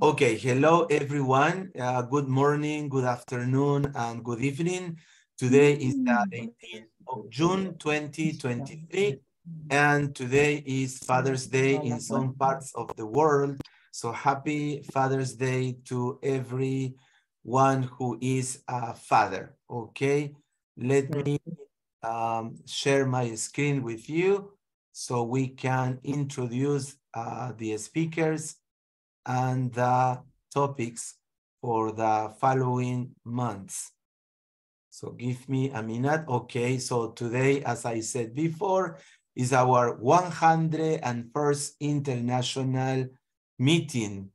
Okay, hello everyone. Good morning, good afternoon, and good evening. Today is the 18th of June, 2023, and today is Father's Day in some parts of the world. So happy Father's Day to everyone who is a father, okay? Let me share my screen with you so we can introduce the speakers and the topics for the following months. So give me a minute. Okay, so today, as I said before, is our 101st international meeting.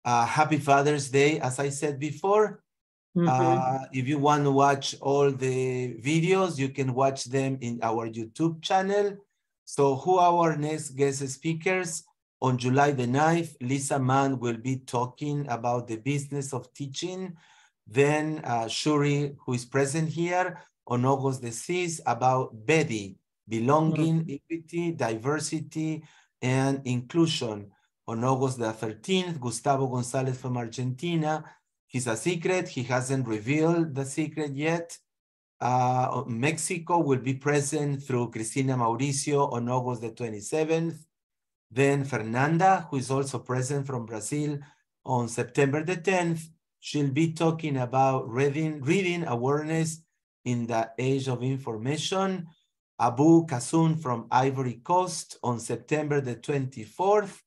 Happy Father's Day, as I said before. If you want to watch all the videos, you can watch them in our YouTube channel. So who are our next guest speakers? On July the 9th, Lisa Mann will be talking about the business of teaching. Then Shuri, who is present here, on August the 6th, about BEDI, belonging, equity, diversity, and inclusion. On August the 13th, Gustavo Gonzalez from Argentina. He's a secret. He hasn't revealed the secret yet. Mexico will be present through Cristina Mauricio on August the 27th. Then Fernanda, who is also present from Brazil, on September the 10th, she'll be talking about reading awareness in the age of information. Abu Kassoun from Ivory Coast on September the 24th.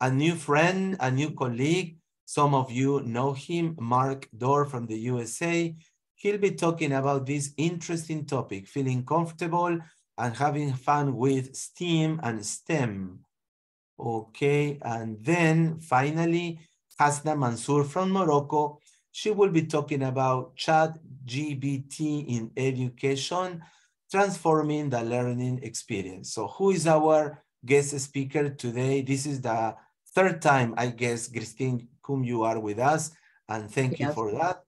A new friend, a new colleague, some of you know him, Mark Dorr from the USA. He'll be talking about this interesting topic, feeling comfortable and having fun with STEAM and STEM. Okay, and then finally, Hasna Mansour from Morocco. She will be talking about ChatGPT in education, transforming the learning experience. So who is our guest speaker today? This is the third time, I guess, Christine Coombe, you are with us, and thank you for that.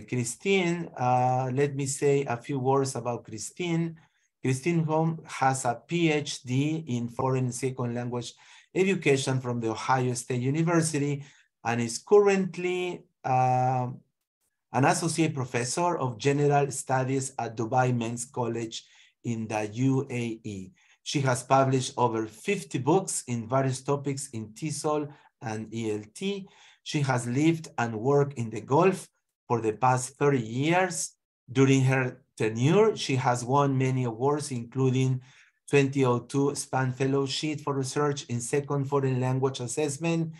Christine, let me say a few words about Christine. Christine Coombe has a Ph.D. in foreign second language education from the Ohio State University and is currently an associate professor of general studies at Dubai Men's College in the UAE. She has published over 50 books in various topics in TESOL and ELT. She has lived and worked in the Gulf for the past 30 years. During her tenure, she has won many awards, including 2002 Spaan Fellowship for Research in Second Foreign Language Assessment,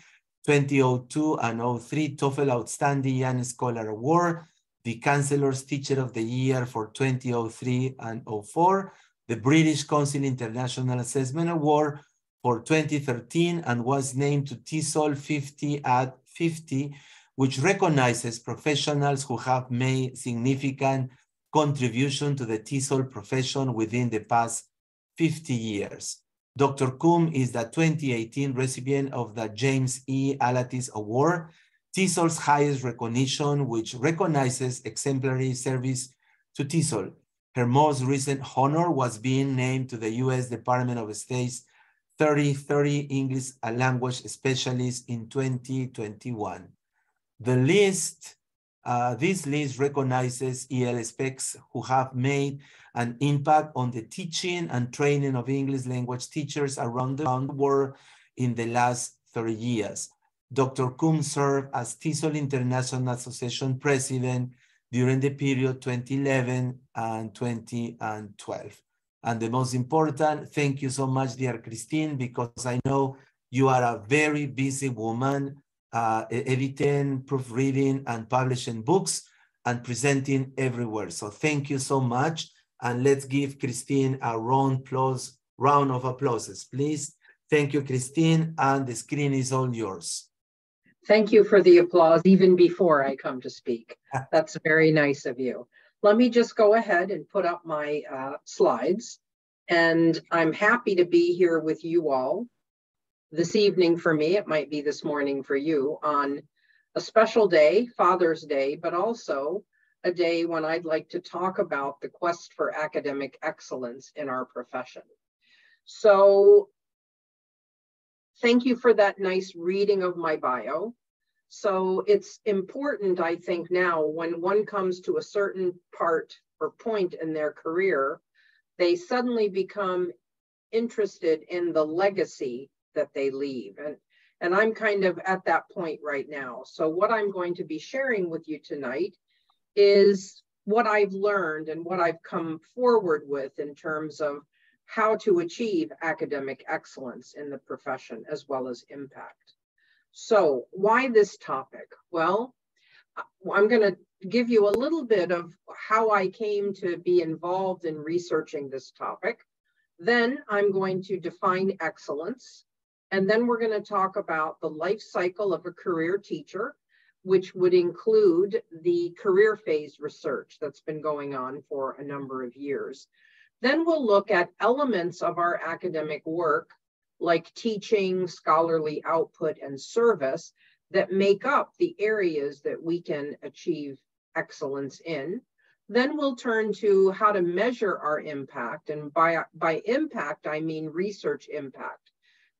2002 and 03 TOEFL Outstanding Young Scholar Award, the Chancellor's Teacher of the Year for 2003 and 04, the British Council International Assessment Award for 2013, and was named to TESOL 50 at 50, which recognizes professionals who have made significant contribution to the TESOL profession within the past 50 years. Dr. Coombe is the 2018 recipient of the James E. Alatis Award, TESOL's highest recognition, which recognizes exemplary service to TESOL. Her most recent honor was being named to the U.S. Department of State's 3030 English Language Specialist in 2021. This list recognizes EL specs who have made an impact on the teaching and training of English language teachers around the world in the last 30 years. Dr. Coombe served as TESOL International Association President during the period 2011 and 2012. And the most important, thank you so much, dear Christine, because I know you are a very busy woman, editing, proofreading, and publishing books and presenting everywhere. So thank you so much. And let's give Christine a round of applause, please. Thank you, Christine, and the screen is all yours. Thank you for the applause even before I come to speak. That's very nice of you. Let me just go ahead and put up my slides. And I'm happy to be here with you all this evening for me. It might be this morning for you on a special day, Father's Day, but also a day when I'd like to talk about the quest for academic excellence in our profession. So thank you for that nice reading of my bio. So it's important, I think, now when one comes to a certain part or point in their career, they suddenly become interested in the legacy that they leave. And I'm kind of at that point right now. So what I'm going to be sharing with you tonight is what I've learned and what I've come forward with in terms of how to achieve academic excellence in the profession as well as impact. So why this topic? Well, I'm going to give you a little bit of how I came to be involved in researching this topic. Then I'm going to define excellence. And then we're going to talk about the life cycle of a career teacher, which would include the career phase research that's been going on for a number of years. Then we'll look at elements of our academic work, like teaching, scholarly output, and service that make up the areas that we can achieve excellence in. Then we'll turn to how to measure our impact. And by impact, I mean research impact,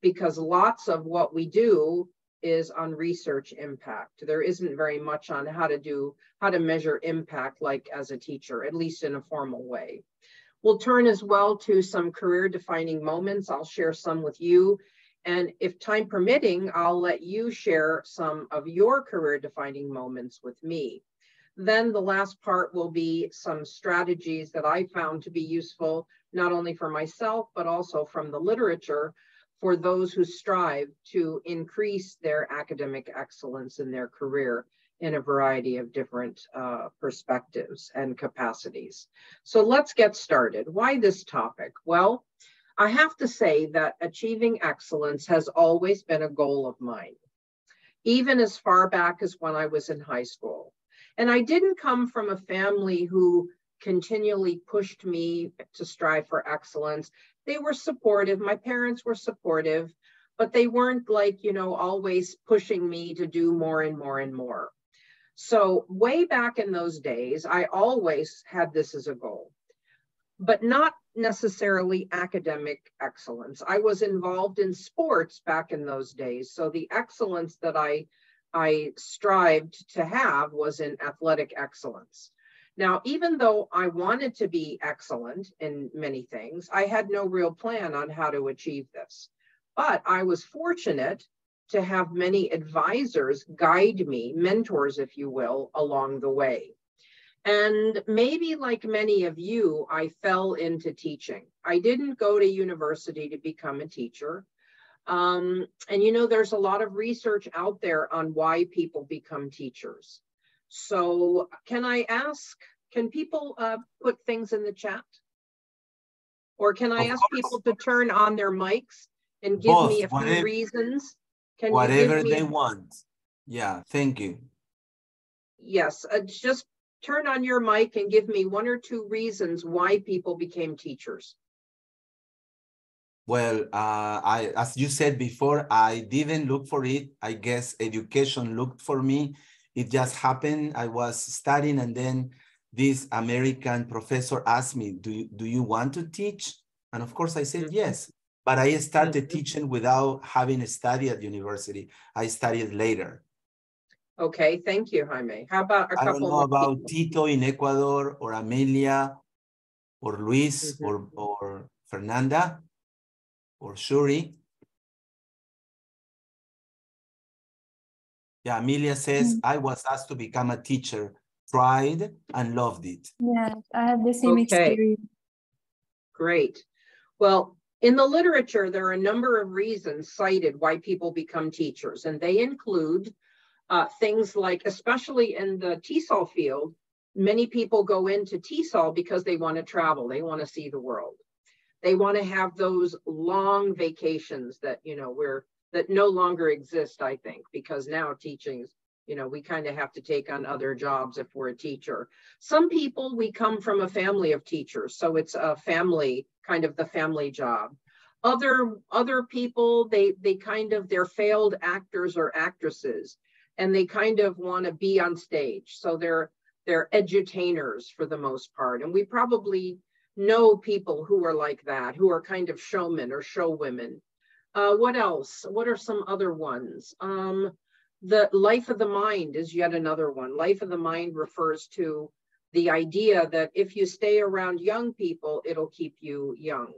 because lots of what we do is on research impact. There isn't very much on how to measure impact like as a teacher, at least in a formal way. We'll turn as well to some career defining moments. I'll share some with you. And if time permitting, I'll let you share some of your career defining moments with me. Then the last part will be some strategies that I found to be useful, not only for myself, but also from the literature for those who strive to increase their academic excellence in their career in a variety of different perspectives and capacities. So let's get started. Why this topic? Well, I have to say that achieving excellence has always been a goal of mine, even as far back as when I was in high school. And I didn't come from a family who continually pushed me to strive for excellence. They were supportive. My parents were supportive, but they weren't like, you know, always pushing me to do more and more and more. So way back in those days, I always had this as a goal, but not necessarily academic excellence. I was involved in sports back in those days. So the excellence that I strived to have was in athletic excellence. Now, even though I wanted to be excellent in many things, I had no real plan on how to achieve this. But I was fortunate to have many advisors guide me, mentors, if you will, along the way. And maybe like many of you, I fell into teaching. I didn't go to university to become a teacher. And you know, there's a lot of research out there on why people become teachers. So can I ask, can people put things in the chat? Or can I ask people to turn on their mics and give me a few reasons? Can whatever they want. Yeah, thank you. Yes, just turn on your mic and give me 1 or 2 reasons why people became teachers. Well, as you said before, I didn't look for it. I guess education looked for me. It just happened. I was studying, and then this American professor asked me, do you want to teach? And of course I said yes, but I started teaching without having studied at university. I studied later. Okay, thank you, Jaime. How about a couple more? I don't know about Tito in Ecuador, or Amelia, or Luis, or Fernanda, or Shuri. Yeah, Amelia says, I was asked to become a teacher, tried and loved it. Yes, I had the same experience. Great. Well, in the literature, there are a number of reasons cited why people become teachers, and they include things like, especially in the TESOL field, many people go into TESOL because they want to travel, they want to see the world. They want to have those long vacations that, you know, that no longer exist, I think, because now teaching, you know, we kind of have to take on other jobs if we're a teacher. Some people, we come from a family of teachers, so it's a family, kind of the family job. Other people, they're failed actors or actresses, and they kind of want to be on stage. So they're edutainers for the most part. And we probably know people who are like that, who are kind of showmen or showwomen. What else? What are some other ones? The life of the mind is yet another one. Life of the mind refers to the idea that if you stay around young people, it'll keep you young.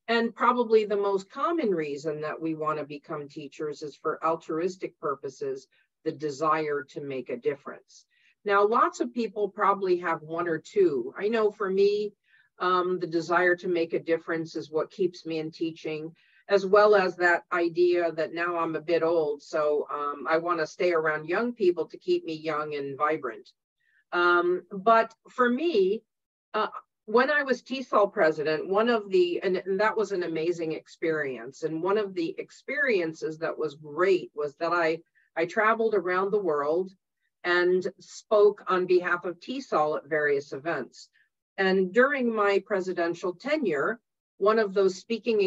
And probably the most common reason that we want to become teachers is for altruistic purposes, the desire to make a difference. Now, lots of people probably have one or two. I know for me, the desire to make a difference is what keeps me in teaching, as well as that idea that now I'm a bit old, so I want to stay around young people to keep me young and vibrant. But for me, when I was TESOL president, and that was an amazing experience. And one of the experiences that was great was that I traveled around the world and spoke on behalf of TESOL at various events. And during my presidential tenure, one of those speaking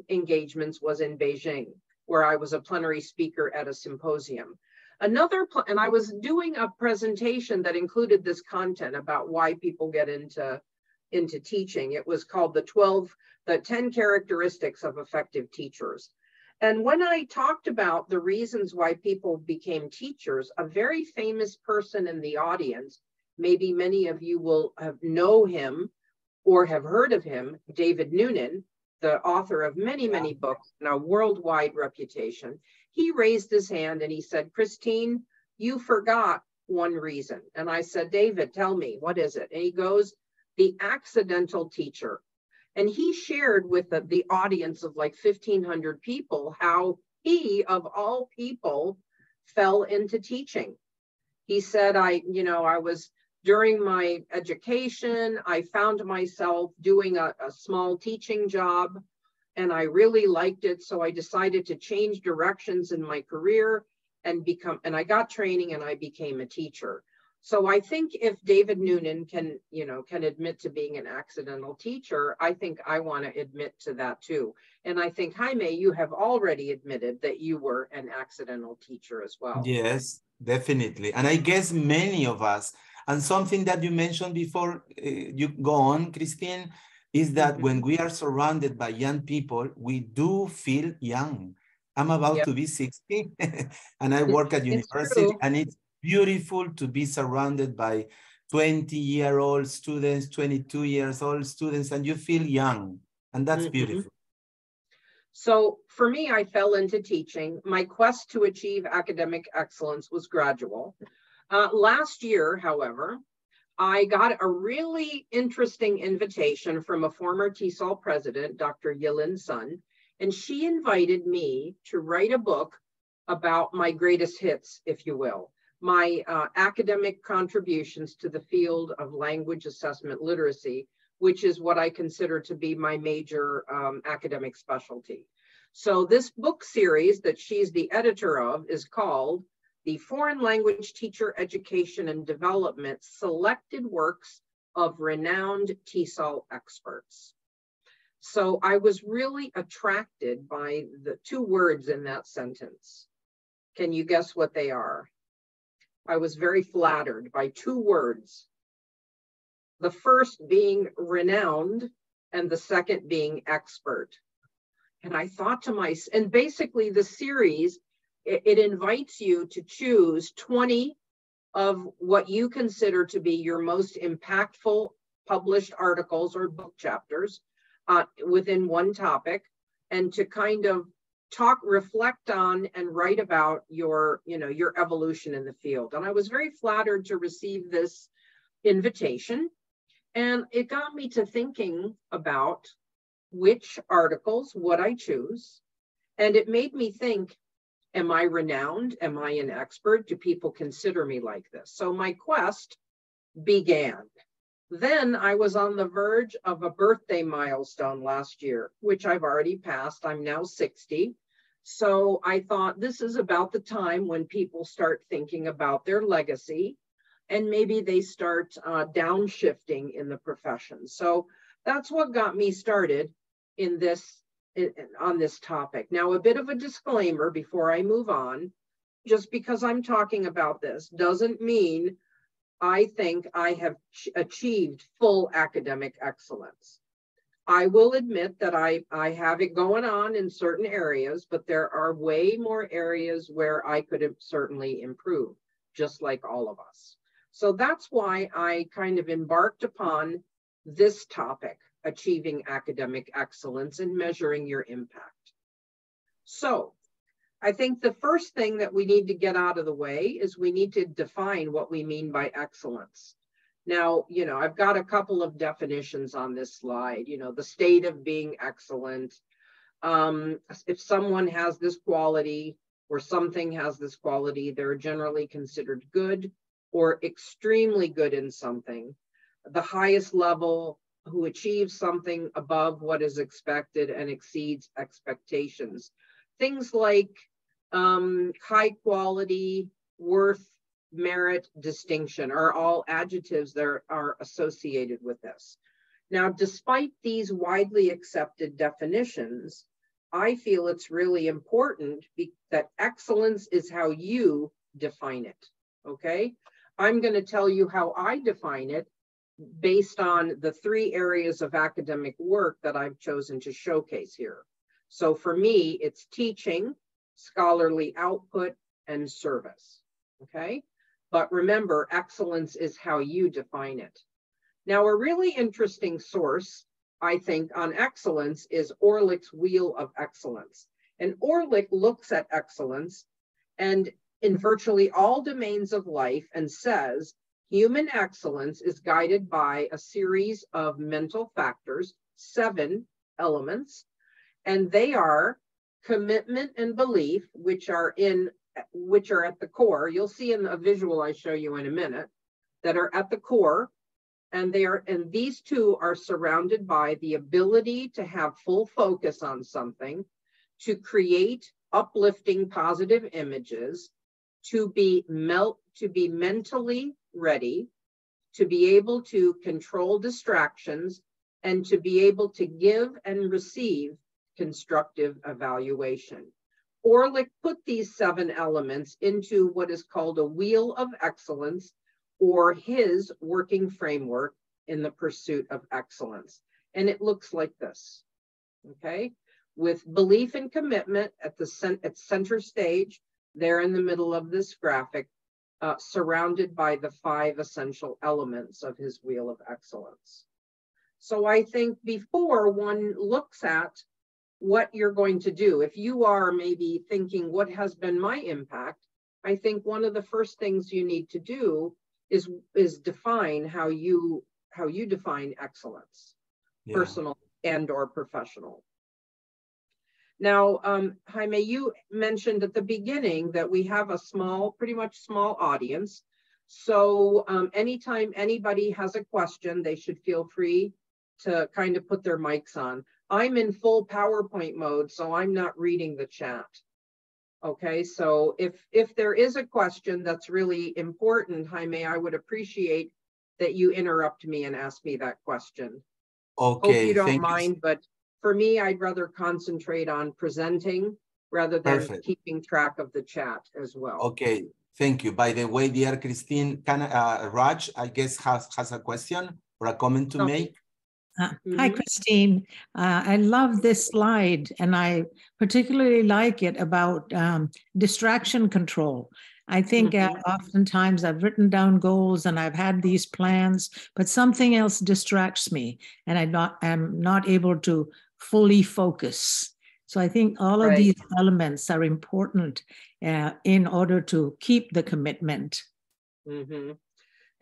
engagements was in Beijing, where I was a plenary speaker at a symposium. And I was doing a presentation that included this content about why people get into teaching. It was called the 10 characteristics of effective teachers. And when I talked about the reasons why people became teachers, a very famous person in the audience, maybe many of you will know him or have heard of him, David Noonan, the author of many, many books and a worldwide reputation, he raised his hand and he said, "Christine, you forgot one reason." And I said, "David, tell me, what is it?" And he goes, "The accidental teacher." And he shared with the audience of like 1,500 people how he, of all people, fell into teaching. He said, I was during my education, I found myself doing a small teaching job and I really liked it. So I decided to change directions in my career and I got training and I became a teacher. So I think if David Noonan can admit to being an accidental teacher, I think I want to admit to that too. And I think, Jaime, you have already admitted that you were an accidental teacher as well. Yes, definitely. And I guess many of us, and something that you mentioned before you go on, Christine, is that when we are surrounded by young people, we do feel young. I'm about to be 60 and I work at university, and it's beautiful to be surrounded by 20-year-old students, 22-year-old students, and you feel young, and that's beautiful. So for me, I fell into teaching. My quest to achieve academic excellence was gradual. Last year, however, I got a really interesting invitation from a former TESOL president, Dr. Yilin Sun, and she invited me to write a book about my greatest hits, if you will, my academic contributions to the field of language assessment literacy, which is what I consider to be my major academic specialty. So this book series that she's the editor of is called The Foreign Language Teacher Education and Development Selected Works of Renowned TESOL Experts. So I was really attracted by the two words in that sentence. Can you guess what they are? I was very flattered by two words. The first being renowned and the second being expert. And I thought to myself, and basically the series, it invites you to choose 20 of what you consider to be your most impactful published articles or book chapters within one topic, and to kind of reflect on and write about your evolution in the field. And I was very flattered to receive this invitation. And it got me to thinking about which articles would I choose. And it made me think, am I renowned? Am I an expert? Do people consider me like this? So my quest began. Then I was on the verge of a birthday milestone last year, which I've already passed. I'm now 60. So I thought this is about the time when people start thinking about their legacy, and maybe they start downshifting in the profession. So that's what got me started on this topic. Now, a bit of a disclaimer before I move on. Just because I'm talking about this doesn't mean I think I have achieved full academic excellence. I will admit that I have it going on in certain areas, but there are way more areas where I could have certainly improve, just like all of us. So that's why I kind of embarked upon this topic, achieving academic excellence and measuring your impact. So I think the first thing that we need to get out of the way is we need to define what we mean by excellence. Now, you know, I've got a couple of definitions on this slide, you know, the state of being excellent. If someone has this quality or something has this quality, they're generally considered good or extremely good in something. The highest level who achieves something above what is expected and exceeds expectations. Things like high quality, worth, merit, distinction are all adjectives that are associated with this. Now, despite these widely accepted definitions, I feel it's really important that excellence is how you define it, okay? I'm going to tell you how I define it based on the 3 areas of academic work that I've chosen to showcase here. So for me, it's teaching, scholarly output, and service, okay? But remember, excellence is how you define it. Now, a really interesting source, I think, on excellence is Orlick's Wheel of Excellence. And Orlick looks at excellence and in virtually all domains of life and says, human excellence is guided by a series of mental factors, 7 elements, and they are commitment and belief, which are at the core. You'll see in a visual I show you in a minute that are at the core, and these 2 are surrounded by the ability to have full focus on something, to create uplifting positive images, to be mentally ready, to be able to control distractions, and to be able to give and receive constructive evaluation. Orlick put these 7 elements into what is called a wheel of excellence, or his working framework in the pursuit of excellence. And it looks like this, okay? With belief and commitment at center stage, there in the middle of this graphic, surrounded by the 5 essential elements of his wheel of excellence. So I think before one looks at what you're going to do, if you are maybe thinking, what has been my impact? I think one of the first things you need to do is define how you define excellence, personal and or professional. Now, Jaime, you mentioned at the beginning that we have a pretty much small audience. So anytime anybody has a question, they should feel free to kind of put their mics on. I'm in full PowerPoint mode, so I'm not reading the chat. Okay, so if there is a question that's really important, Jaime, I would appreciate that you interrupt me and ask me that question. Okay, hope you don't mind, but for me, I'd rather concentrate on presenting rather than keeping track of the chat as well. Okay, thank you. By the way, dear Christine, Raj, I guess, has a question or a comment to make? Hi, Christine. I love this slide, and I particularly like it about distraction control. I think oftentimes I've written down goals and I've had these plans, but something else distracts me, and I'm not able to fully focus. So I think all of these elements are important in order to keep the commitment.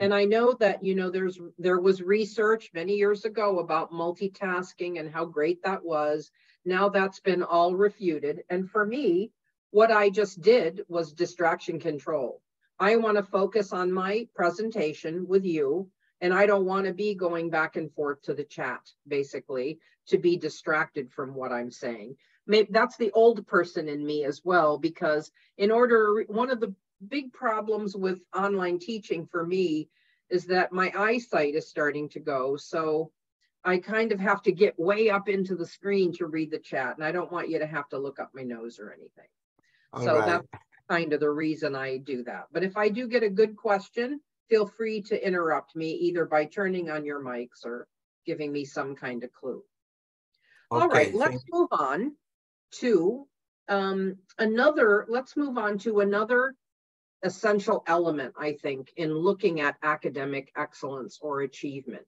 And I know that, you know, there was research many years ago about multitasking and how great that was. Now that's been all refuted. And for me, what I just did was distraction control. I want to focus on my presentation with you, and I don't want to be going back and forth to the chat, basically, to be distracted from what I'm saying. Maybe that's the old person in me as well, because one of the big problems with online teaching for me is that my eyesight is starting to go. So I kind of have to get way up into the screen to read the chat. And I don't want you to have to look up my nose or anything. That's kind of the reason I do that. But if I do get a good question, feel free to interrupt me either by turning on your mics or giving me some kind of clue. All right, Okay, let's move on to another essential element, I think, in looking at academic excellence or achievement.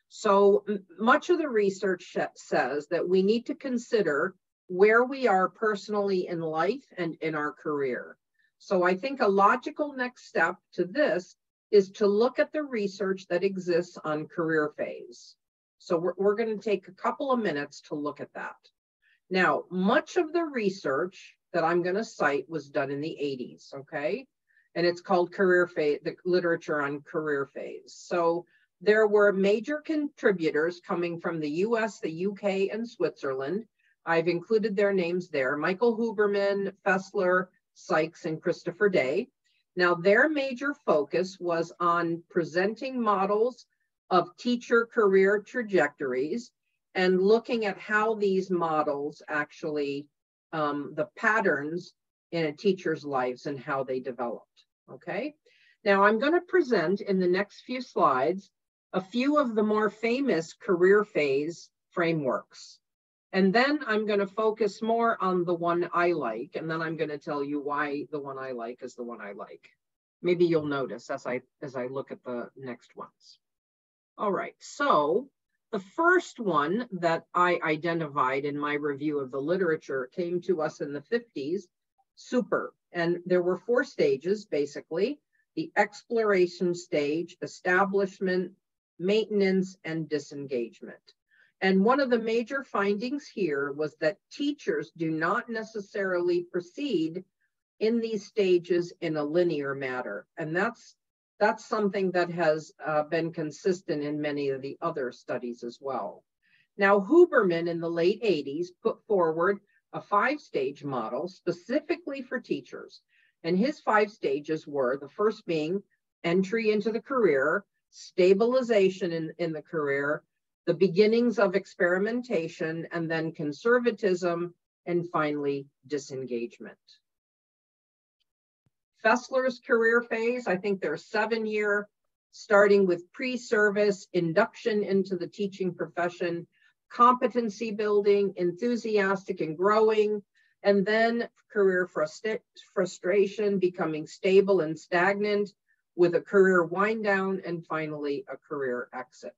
So much of the research says that we need to consider where we are personally in life and in our career. So I think a logical next step to this is to look at the research that exists on career phase. So we're going to take a couple of minutes to look at that. Now, much of the research that I'm going to cite was done in the 80s, okay? And it's called career phase, the literature on career phase. So there were major contributors coming from the US, the UK, and Switzerland. I've included their names there: Michael Huberman, Fessler, Sykes, and Christopher Day. Now, their major focus was on presenting models of teacher career trajectories and looking at how these models actually, the patterns in a teacher's lives and how they developed, okay? Now, I'm going to present in the next few slides a few of the more famous career phase frameworks. And then I'm going to focus more on the one I like, and then I'm going to tell you why the one I like is the one I like. Maybe you'll notice as I look at the next ones. All right, so the first one that I identified in my review of the literature came to us in the 50s, super. And there were 4 stages, basically: the exploration stage, establishment, maintenance, and disengagement. And one of the major findings here was that teachers do not necessarily proceed in these stages in a linear manner. And that's something that has been consistent in many of the other studies as well. Now, Huberman in the late 80s put forward a 5-stage model specifically for teachers. And his 5 stages were, the first being entry into the career, stabilization in the career, the beginnings of experimentation, and then conservatism, and finally disengagement. Fessler's career phase, I think there's 7-year, starting with pre-service, induction into the teaching profession, competency building, enthusiastic and growing, and then career frustration, becoming stable and stagnant, with a career wind down, and finally a career exit.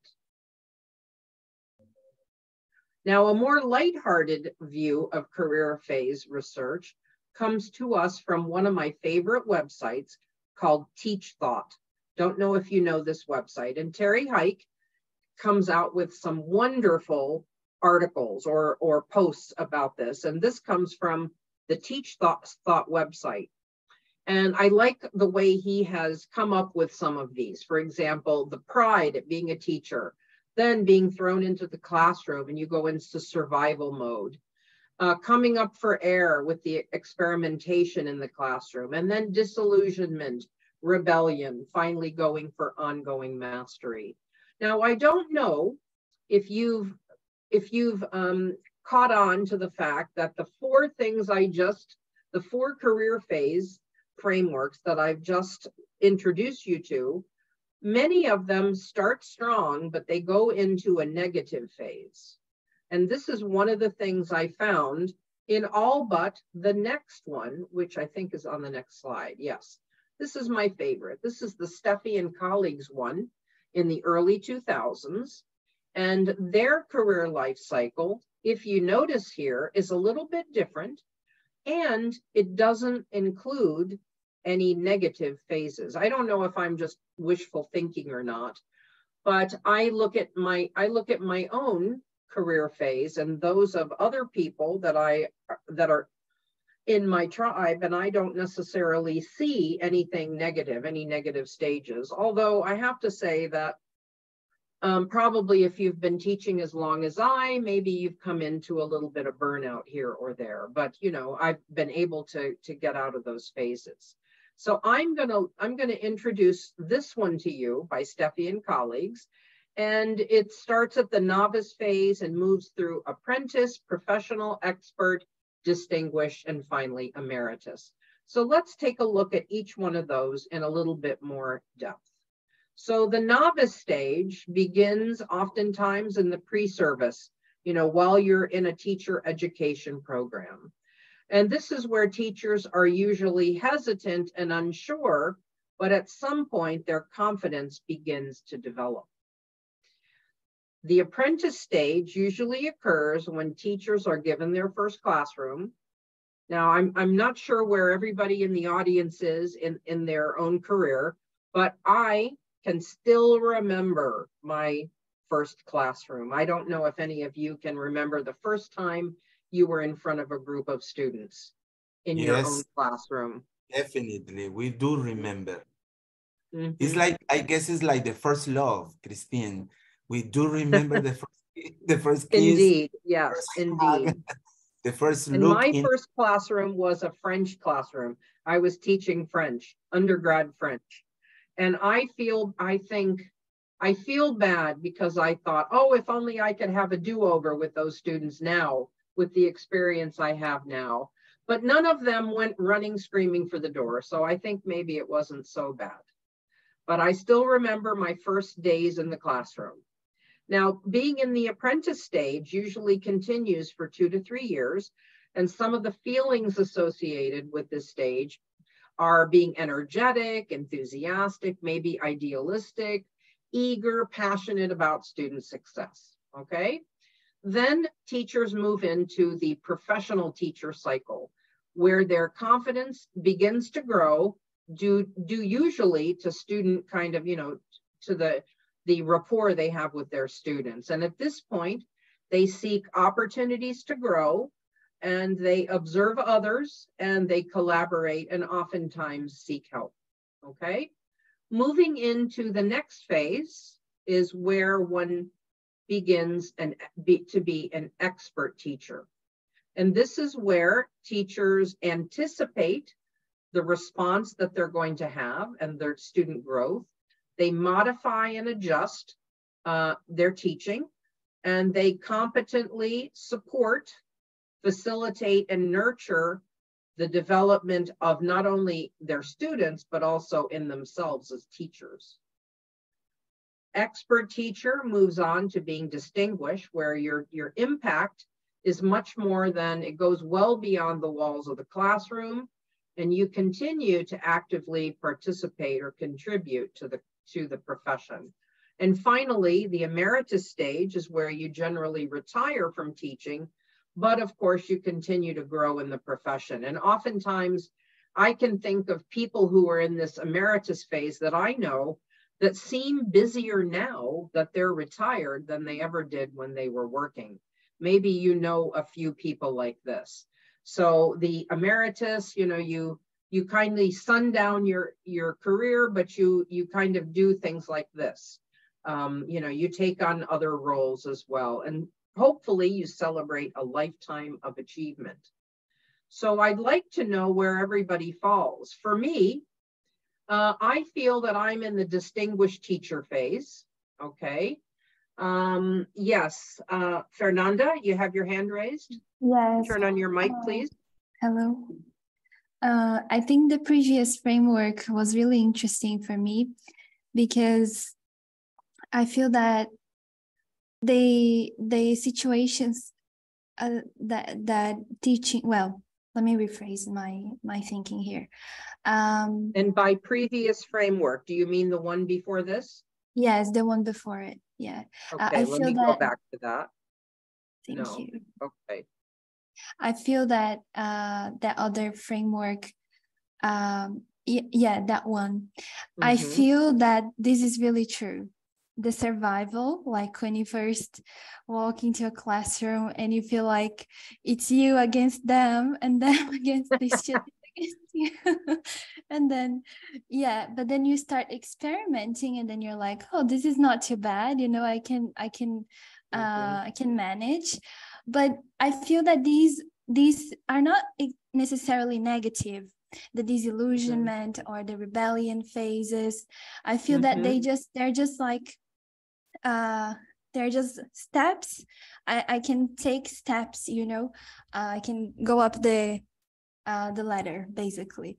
Now, a more lighthearted view of career phase research comes to us from one of my favorite websites called Teach Thought. Don't know if you know this website. And Terry Hike comes out with some wonderful articles or posts about this. And this comes from the Teach Thought website. And I like the way he has come up with some of these. For example, the pride at being a teacher, then being thrown into the classroom and you go into survival mode. Coming up for air with the experimentation in the classroom, and then disillusionment, rebellion, finally going for ongoing mastery. Now, I don't know if you've caught on to the fact that the 4 things the 4 career phase frameworks that I've just introduced you to, many of them start strong, but they go into a negative phase. And this is one of the things I found in all but the next one, which I think is on the next slide. Yes, this is my favorite. This is the Steffi and colleagues one in the early 2000s. And their career life cycle, if you notice here, is a little bit different. And it doesn't include any negative phases. I don't know if I'm just wishful thinking or not, but I look at my own career phase and those of other people that are in my tribe, and I don't necessarily see anything negative, any negative stages. Although I have to say that probably if you've been teaching as long as maybe you've come into a little bit of burnout here or there, but you know, I've been able to get out of those phases. So I'm gonna introduce this one to you by Steffi and colleagues. And it starts at the novice phase and moves through apprentice, professional, expert, distinguished, and finally emeritus. So let's take a look at each one of those in a little bit more depth. So the novice stage begins oftentimes in the pre-service, while you're in a teacher education program. And this is where teachers are usually hesitant and unsure, but at some point their confidence begins to develop. The apprentice stage usually occurs when teachers are given their first classroom. Now, I'm not sure where everybody in the audience is in their own career, but I can still remember my first classroom. I don't know if any of you can remember the first time you were in front of a group of students in your own classroom. Definitely, we do remember. Mm-hmm. It's like, I guess it's like the first love, Christine. We do remember the first kiss. Indeed, yes, indeed. The first and look. My first classroom was a French classroom. I was teaching French, undergrad French. And I feel bad because I thought, oh, if only I could have a do-over with those students now, with the experience I have now. But none of them went running, screaming for the door. So I think maybe it wasn't so bad. But I still remember my first days in the classroom. Now, being in the apprentice stage usually continues for 2 to 3 years, and some of the feelings associated with this stage are being energetic, enthusiastic, maybe idealistic, eager, passionate about student success, okay? Then teachers move into the professional teacher cycle, where their confidence begins to grow due usually to student kind of, to the rapport they have with their students. And at this point, they seek opportunities to grow, and they observe others, and they collaborate, and oftentimes seek help, okay? Moving into the next phase is where one begins to be an expert teacher. And this is where teachers anticipate the response that they're going to have and their student growth. They modify and adjust their teaching, and they competently support, facilitate, and nurture the development of not only their students, but also in themselves as teachers. Expert teacher moves on to being distinguished, where your impact is much more than, it goes well beyond the walls of the classroom, and you continue to actively participate or contribute to the profession. And finally, the emeritus stage is where you generally retire from teaching, but of course you continue to grow in the profession. And oftentimes I can think of people who are in this emeritus phase that I know that seem busier now that they're retired than they ever did when they were working. Maybe you know a few people like this. So the emeritus, you kindly sundown your career, but you kind of do things like this. You take on other roles as well. And hopefully you celebrate a lifetime of achievement. So I'd like to know where everybody falls. For me, I feel that I'm in the distinguished teacher phase, okay? Yes, Fernanda, you have your hand raised? Yes. Turn on your mic, please. Hello. I think the previous framework was really interesting for me because I feel that the situations that teaching, well, let me rephrase my thinking here. And by previous framework, do you mean the one before this? Yes, the one before it. Yeah. Okay, let me go back to that. Thank you. Okay. I feel that that other framework, yeah, that one. I feel that this is really true. The survival, like when you first walk into a classroom and you feel like it's you against them and them against the students against you. And then, yeah, but then you start experimenting and then you're like, oh, this is not too bad. I can manage. But I feel that these are not necessarily negative. The disillusionment or the rebellion phases, I feel that they're just like they're just steps. I can take steps, I can go up the ladder basically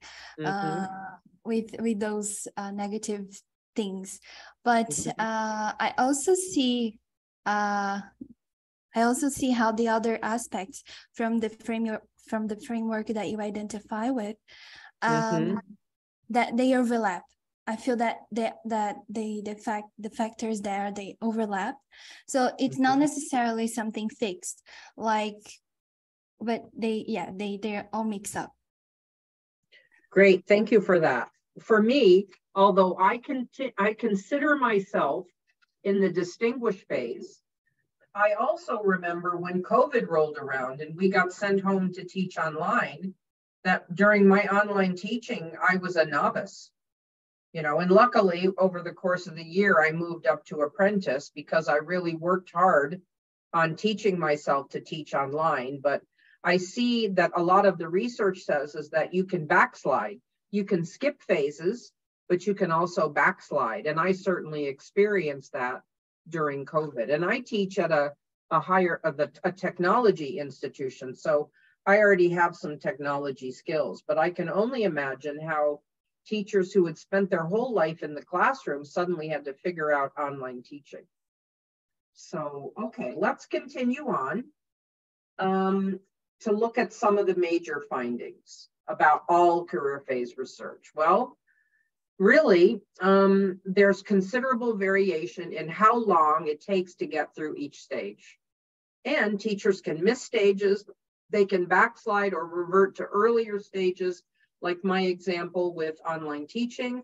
with those negative things. But I also see I also see how the other aspects from the framework that you identify with, that they overlap. I feel that the factors there, they overlap. So it's not necessarily something fixed, but they're all mixed up. Great, thank you for that. For me, although I consider myself in the distinguished phase, I also remember when COVID rolled around and we got sent home to teach online, that during my online teaching, I was a novice, and luckily over the course of the year, I moved up to apprentice because I really worked hard on teaching myself to teach online. But I see that a lot of the research says is that you can backslide. You can skip phases, but you can also backslide. And I certainly experienced that during COVID. And I teach at a technology institution. So I already have some technology skills, but I can only imagine how teachers who had spent their whole life in the classroom suddenly had to figure out online teaching. So, okay, let's continue on to look at some of the major findings about all career phase research. Well, really, there's considerable variation in how long it takes to get through each stage. And teachers can miss stages, they can backslide or revert to earlier stages, like my example with online teaching,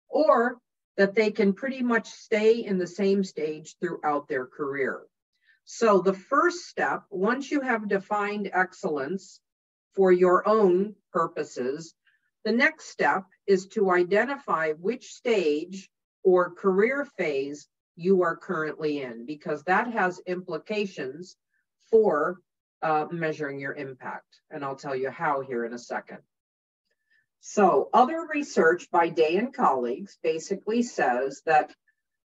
or that they can pretty much stay in the same stage throughout their career. So the first step, once you have defined excellence for your own purposes, the next step is to identify which stage or career phase you are currently in, because that has implications for measuring your impact. And I'll tell you how here in a second. So other research by Day and colleagues basically says that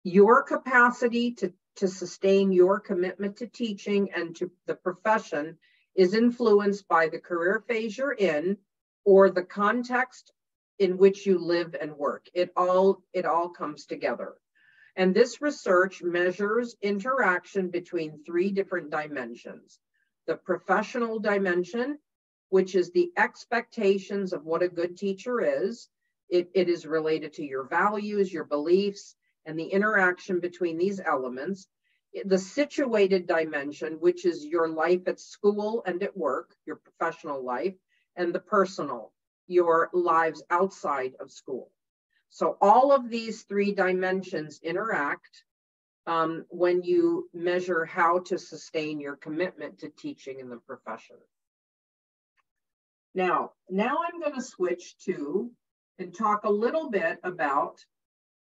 your capacity to sustain your commitment to teaching and to the profession is influenced by the career phase you're in or the context in which you live and work. It all comes together. And this research measures interaction between three different dimensions. The professional dimension, which is the expectations of what a good teacher is. It is related to your values, your beliefs, and the interaction between these elements. The situated dimension, which is your life at school and at work, your professional life, and the personal, your lives outside of school. So all of these three dimensions interact when you measure how to sustain your commitment to teaching in the profession. Now I'm going to switch to and talk a little bit about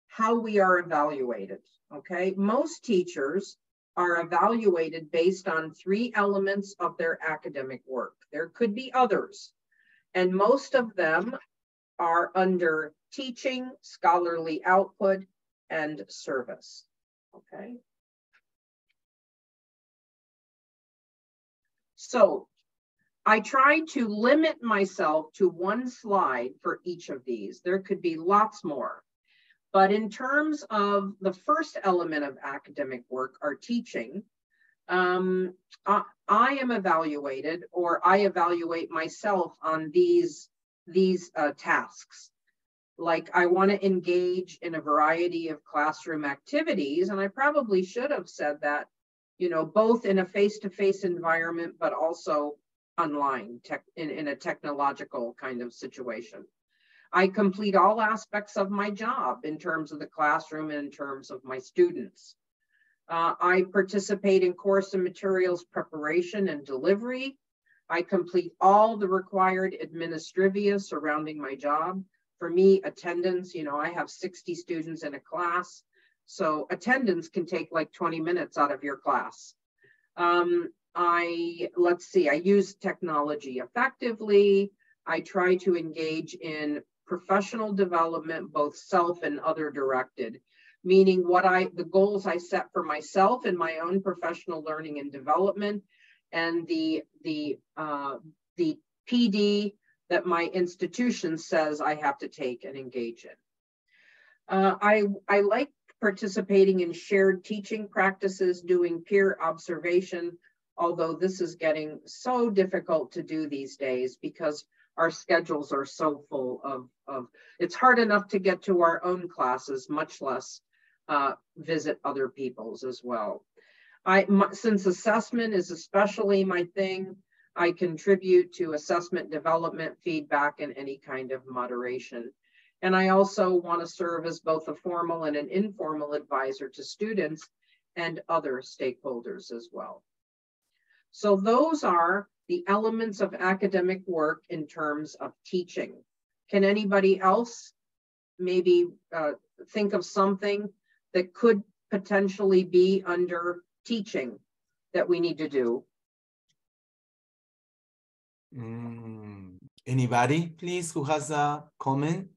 how we are evaluated, okay? Most teachers are evaluated based on three elements of their academic work. There could be others, and most of them are under teaching, scholarly output, and service, okay? So I try to limit myself to one slide for each of these. There could be lots more. But in terms of the first element of academic work, our teaching, I am evaluated, or I evaluate myself on these tasks. Like, I want to engage in a variety of classroom activities, and I probably should have said that, both in a face-to-face environment, but also online, in a technological kind of situation. I complete all aspects of my job in terms of the classroom and in terms of my students. I participate in course and materials preparation and delivery. I complete all the required administrivia surrounding my job. For me, attendance, I have 60 students in a class, so attendance can take like 20 minutes out of your class. I use technology effectively. I try to engage in professional development, both self and other directed, meaning the goals I set for myself in my own professional learning and development, and the PD that my institution says I have to take and engage in. I like participating in shared teaching practices, doing peer observation, although this is getting so difficult to do these days because our schedules are so full of it's hard enough to get to our own classes, much less visit other people's as well. Since assessment is especially my thing, I contribute to assessment development, feedback, and any kind of moderation. And I also want to serve as both a formal and an informal advisor to students and other stakeholders as well. So those are the elements of academic work in terms of teaching. Can anybody else maybe think of something that could potentially be under teaching that we need to do? Anybody, please, who has a comment?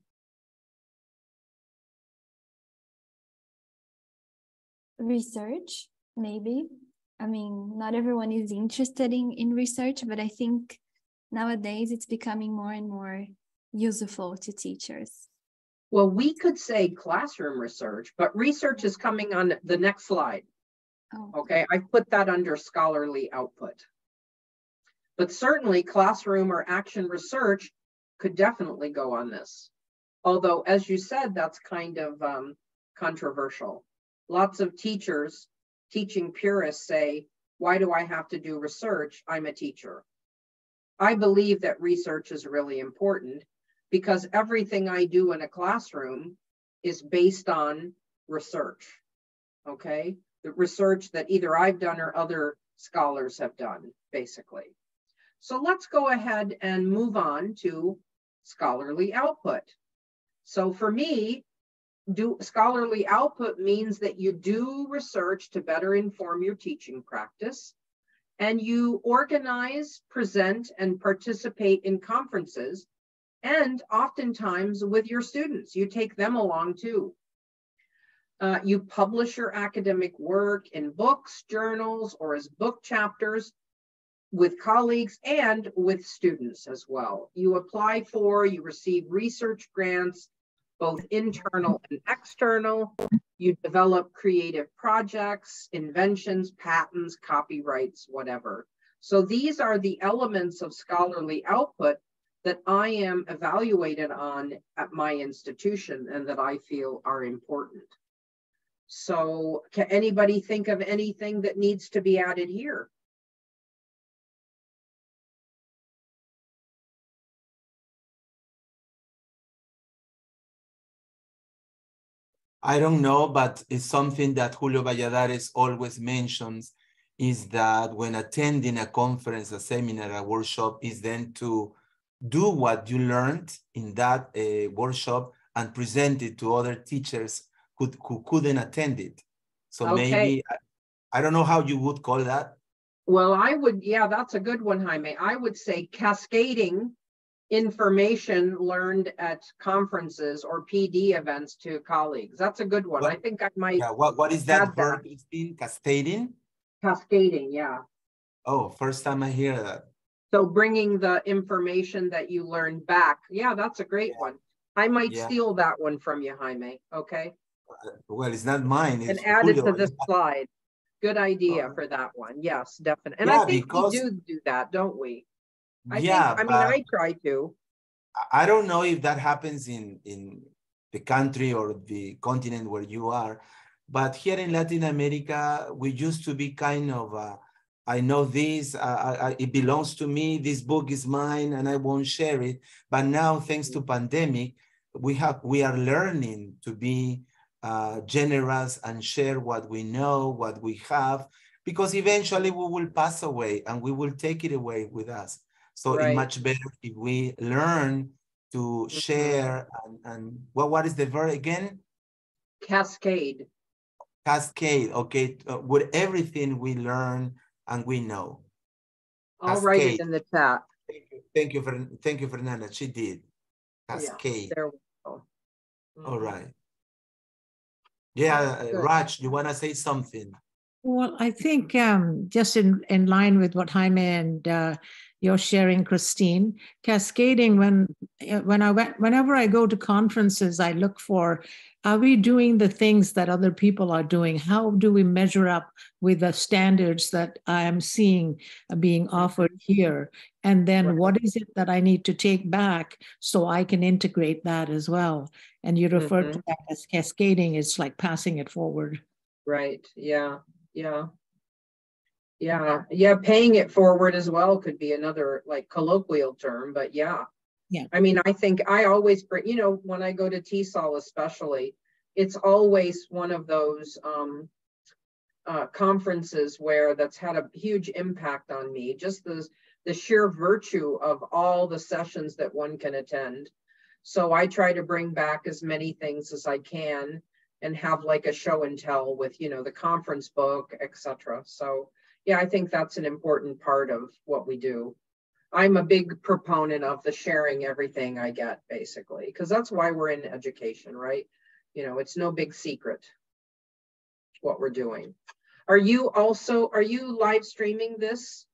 Research, maybe. I mean, not everyone is interested in research, but I think nowadays it's becoming more and more useful to teachers. Well, we could say classroom research, but research is coming on the next slide. Oh. Okay, I put that under scholarly output. But certainly classroom or action research could definitely go on this. Although, as you said, that's kind of controversial. Lots of teachers, teaching purists say, why do I have to do research? I'm a teacher. I believe that research is really important because everything I do in a classroom is based on research, okay? The research that either I've done or other scholars have done, basically. So let's go ahead and move on to scholarly output. So for me, scholarly output means that you do research to better inform your teaching practice, and you organize, present, and participate in conferences, and oftentimes with your students. You take them along too. You publish your academic work in books, journals, or as book chapters with colleagues and with students as well. You apply for, you receive research grants, both internal and external. You develop creative projects, inventions, patents, copyrights, whatever. So these are the elements of scholarly output that I am evaluated on at my institution and that I feel are important. So can anybody think of anything that needs to be added here? I don't know, but it's something that Julio Valladares always mentions, is that when attending a conference, a seminar, a workshop, is then to do what you learned in that workshop and present it to other teachers who couldn't attend it. So okay. Maybe, I don't know how you would call that. Well, I would, yeah, that's a good one, Jaime. I would say cascading information learned at conferences or PD events to colleagues. That's a good one. What, I think I might. Yeah, what is that verb? Cascading? Cascading, yeah. Oh, first time I hear that. So bringing the information that you learned back. Yeah, that's a great one. I might steal that one from you, Jaime. Okay. Well, it's not mine. It's and add Julio. it to this slide. Good idea for that one. Yes, definitely. And I think we do that, don't we? I try to. I don't know if that happens in the country or the continent where you are, but here in Latin America, we used to be kind of, I know this, it belongs to me, this book is mine, and I won't share it. But now, thanks to pandemic, we are learning to be generous and share what we know, what we have, because eventually we will pass away and we will take it away with us. So it's much better if we learn to share and what is the verb again? Cascade. Cascade, okay, with everything we learn and we know. I'll write it in the chat. Thank you, Fernanda. She did. Cascade. Yeah, there we go. All right. Yeah, Raj, you want to say something? Well, I think just in line with what Jaime and you're sharing, Christine, cascading, whenever I go to conferences, I look for, are we doing the things that other people are doing? How do we measure up with the standards that I am seeing being offered here? And then what is it that I need to take back so I can integrate that as well? And you refer to that as cascading. It's like passing it forward. Right. Yeah. Yeah. Yeah. Yeah. Paying it forward as well could be another like colloquial term, but yeah. Yeah. I mean, I think I always bring, you know, when I go to TESOL especially, it's always one of those conferences where that's had a huge impact on me, just the sheer virtue of all the sessions that one can attend. So I try to bring back as many things as I can and have like a show and tell with, you know, the conference book, etc. So yeah, I think that's an important part of what we do. I'm a big proponent of the sharing everything I get, basically, because that's why we're in education, right? You know, it's no big secret what we're doing. Are you live streaming this?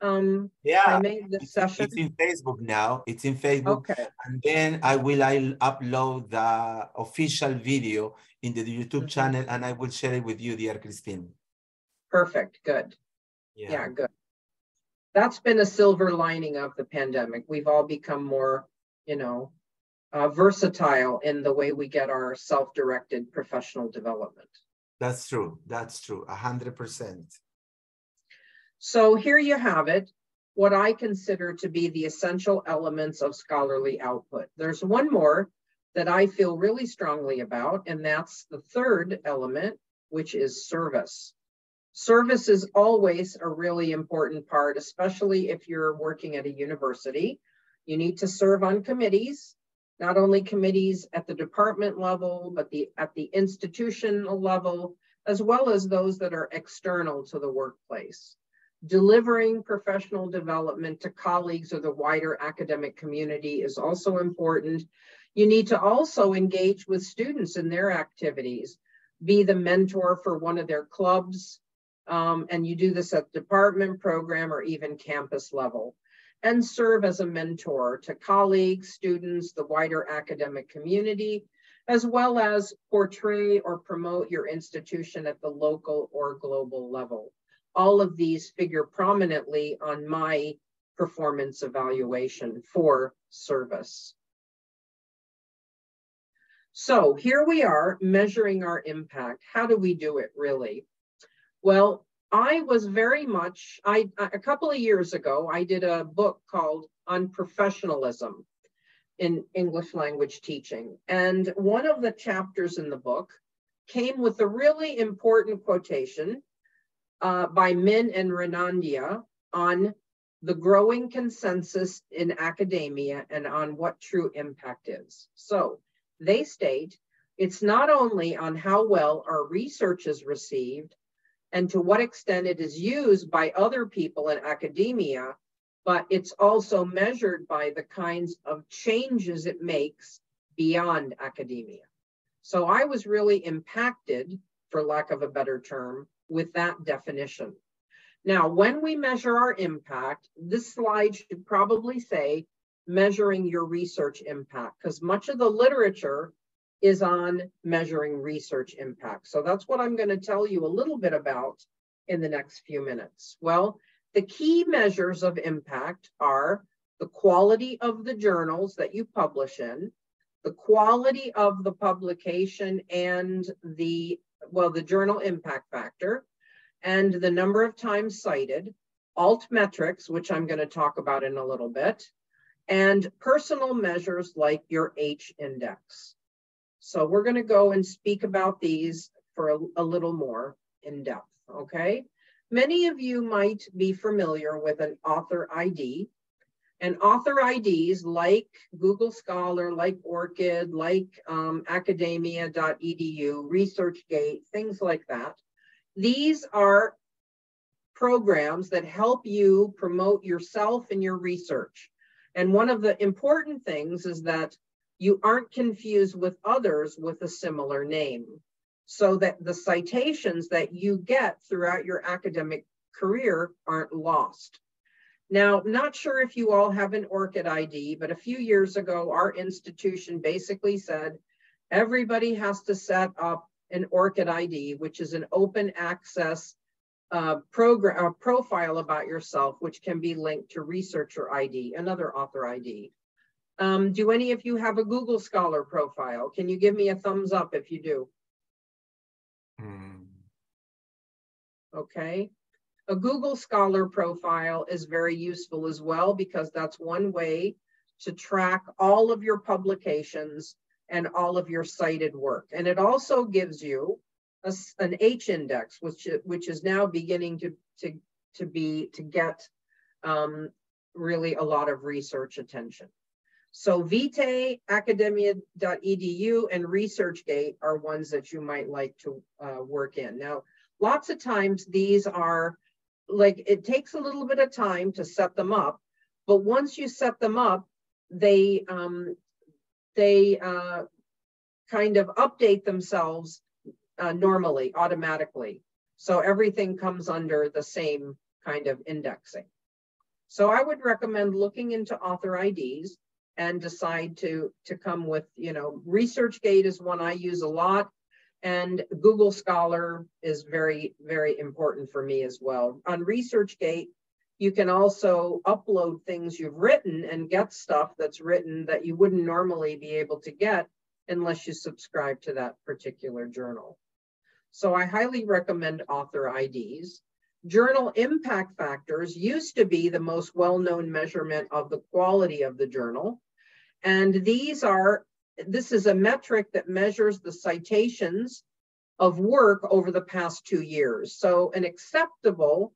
Yeah, this session? it's in Facebook now. It's in Facebook. Okay. And then I'll upload the official video in the YouTube channel, and I will share it with you, dear Christine. Perfect. Good. Yeah, good. That's been a silver lining of the pandemic. We've all become more, you know, versatile in the way we get our self-directed professional development. That's true. That's true. 100%. So here you have it, what I consider to be the essential elements of scholarly output. There's one more that I feel really strongly about, and that's the third element, which is service. Service is always a really important part, especially if you're working at a university. You need to serve on committees, not only committees at the department level, but at the institutional level, as well as those that are external to the workplace. Delivering professional development to colleagues or the wider academic community is also important. You need to also engage with students in their activities, be the mentor for one of their clubs, and you do this at department, program, or even campus level, and serve as a mentor to colleagues, students, the wider academic community, as well as portray or promote your institution at the local or global level. All of these figure prominently on my performance evaluation for service. So here we are measuring our impact. How do we do it really? Well, I was very much, a couple of years ago, I did a book called On Professionalism in English language teaching. And one of the chapters in the book came with a really important quotation by Min and Renandia on the growing consensus in academia and on what true impact is. So they state, it's not only on how well our research is received and to what extent it is used by other people in academia, but it's also measured by the kinds of changes it makes beyond academia. So I was really impacted, for lack of a better term, with that definition. Now, when we measure our impact, this slide should probably say measuring your research impact, because much of the literature is on measuring research impact. So that's what I'm going to tell you a little bit about in the next few minutes. Well, the key measures of impact are the quality of the journals that you publish in, the quality of the publication and the journal impact factor, and the number of times cited, Altmetrics, which I'm going to talk about in a little bit, and personal measures like your H index. So we're going to go and speak about these for a little more in depth, okay? Many of you might be familiar with an author ID. And author IDs like Google Scholar, like ORCID, like academia.edu, ResearchGate, things like that. These are programs that help you promote yourself and your research. And one of the important things is that you aren't confused with others with a similar name. so that the citations that you get throughout your academic career aren't lost. Now, not sure if you all have an ORCID ID, but a few years ago, our institution basically said everybody has to set up an ORCID ID, which is an open access profile about yourself, which can be linked to researcher ID, another author ID. Do any of you have a Google Scholar profile? Can you give me a thumbs up if you do? Okay. A Google Scholar profile is very useful as well, because that's one way to track all of your publications and all of your cited work. And it also gives you an H index, which is now beginning to get really a lot of research attention. So Vitae, academia.edu, and ResearchGate are ones that you might like to work in. Now, lots of times these are like, it takes a little bit of time to set them up, but once you set them up, they kind of update themselves normally, automatically. So everything comes under the same kind of indexing. So I would recommend looking into author IDs and decide to come with, ResearchGate is one I use a lot. And Google Scholar is very, very important for me as well. On ResearchGate, you can also upload things you've written and get stuff that's written that you wouldn't normally be able to get unless you subscribe to that particular journal. So I highly recommend author IDs. Journal impact factors used to be the most well-known measurement of the quality of the journal. And this is a metric that measures the citations of work over the past 2 years. So an acceptable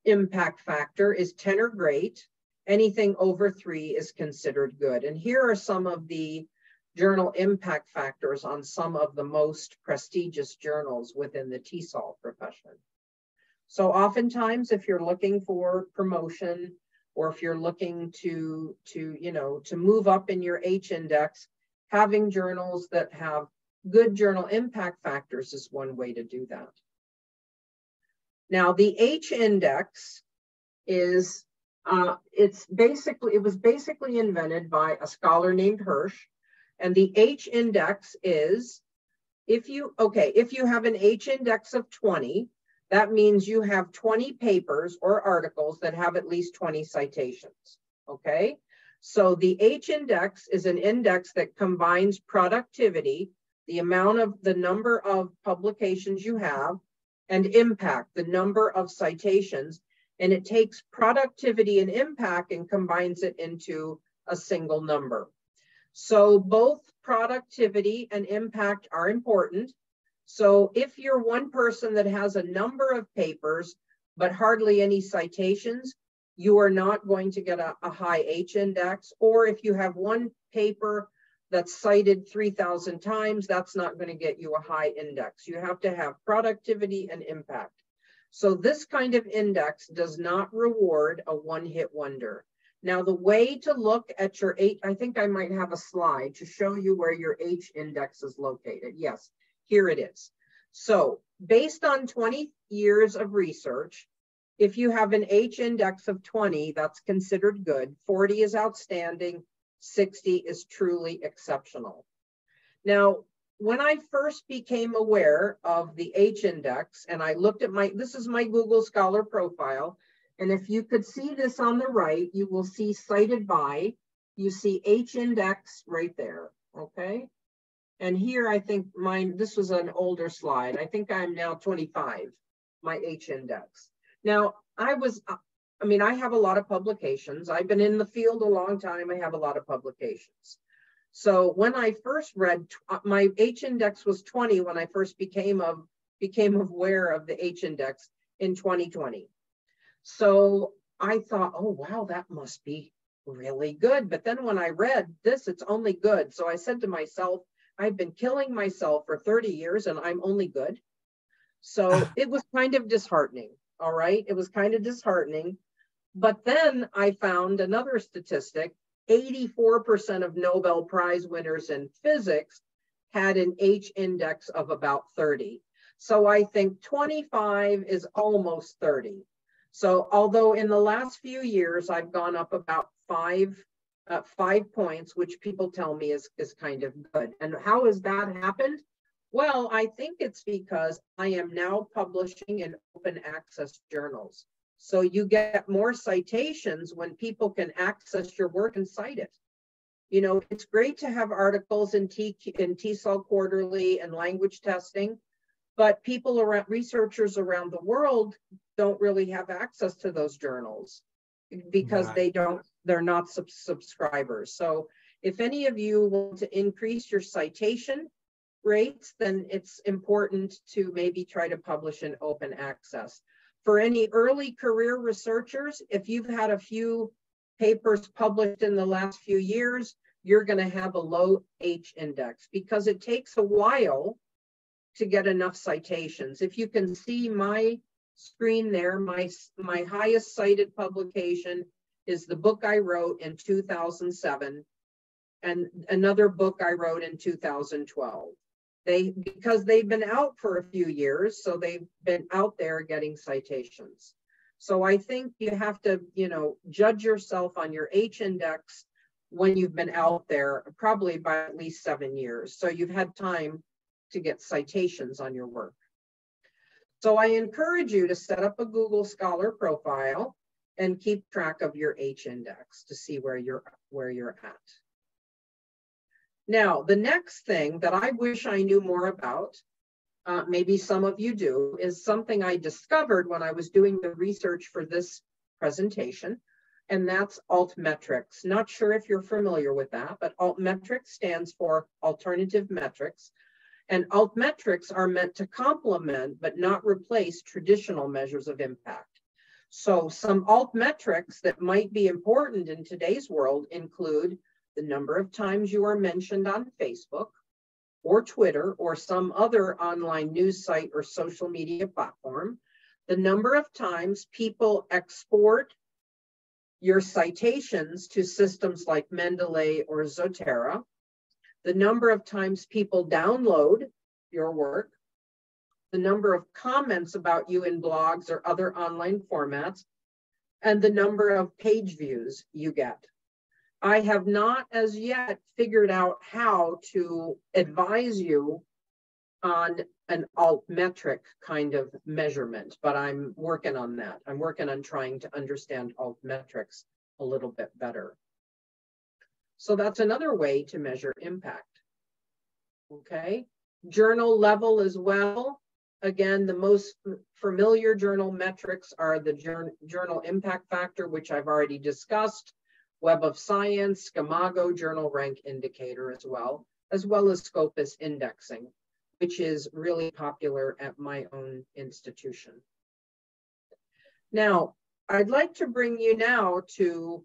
impact factor is 10 or great. Anything over 3 is considered good. And here are some of the journal impact factors on some of the most prestigious journals within the TESOL profession. So oftentimes, if you're looking for promotion, or if you're looking to move up in your H index, having journals that have good journal impact factors is one way to do that. Now, the H index is, it was basically invented by a scholar named Hirsch. And the H index is, if you have an H index of 20, that means you have 20 papers or articles that have at least 20 citations, okay? So the H index is an index that combines productivity, the number of publications you have, and impact, the number of citations, and it takes productivity and impact and combines it into a single number. So both productivity and impact are important. So if you're one person that has a number of papers, but hardly any citations, you are not going to get a high H index. Or if you have one paper that's cited 3,000 times, that's not going to get you a high index. You have to have productivity and impact. So this kind of index does not reward a one-hit wonder. Now, the way to look at your H, I think I might have a slide to show you where your H index is located. Yes, here it is. So based on 20 years of research, if you have an H index of 20, that's considered good. 40 is outstanding. 60 is truly exceptional. Now, when I first became aware of the H index, and I looked at this is my Google Scholar profile, and if you could see this on the right, you will see cited by, you see H index right there, okay? And here I think this was an older slide. I think I'm now 25, my H index. Now, I have a lot of publications. I've been in the field a long time. I have a lot of publications. So when I first read, my H index was 20 when I first became aware of the H index in 2020. So I thought, oh, wow, that must be really good. But then when I read this, it's only good. So I said to myself, I've been killing myself for 30 years and I'm only good. So it was kind of disheartening. All right. It was kind of disheartening. But then I found another statistic, 84% of Nobel Prize winners in physics had an H index of about 30. So I think 25 is almost 30. So although in the last few years, I've gone up about 5 points, which people tell me is kind of good. And how has that happened? Well, I think it's because I am now publishing in open access journals. So you get more citations when people can access your work and cite it. You know, it's great to have articles in TESOL Quarterly and language testing, but researchers around the world don't really have access to those journals because they're not subscribers. So if any of you want to increase your citation rates, then it's important to maybe try to publish in open access. For any early career researchers, if you've had a few papers published in the last few years, you're going to have a low H index because it takes a while to get enough citations. If you can see my screen there, my highest cited publication is the book I wrote in 2007 and another book I wrote in 2012. Because they've been out for a few years, so they've been out there getting citations. So I think you have to, you know, judge yourself on your H index when you've been out there, probably by at least 7 years. So you've had time to get citations on your work. So I encourage you to set up a Google Scholar profile and keep track of your H index to see where you're at. Now, the next thing that I wish I knew more about, maybe some of you do, is something I discovered when I was doing the research for this presentation, and that's Altmetrics. Not sure if you're familiar with that, but Altmetrics stands for Alternative Metrics, and Altmetrics are meant to complement but not replace traditional measures of impact. So some Altmetrics that might be important in today's world include the number of times you are mentioned on Facebook or Twitter or some other online news site or social media platform, the number of times people export your citations to systems like Mendeley or Zotero, the number of times people download your work, the number of comments about you in blogs or other online formats, and the number of page views you get. I have not as yet figured out how to advise you on an altmetric kind of measurement, but I'm working on that. I'm working on trying to understand altmetrics a little bit better. So that's another way to measure impact. Okay, journal level as well. Again, the most familiar journal metrics are the journal impact factor, which I've already discussed, Web of Science, Schemago journal rank indicator as well as Scopus indexing, which is really popular at my own institution. Now, I'd like to bring you now to,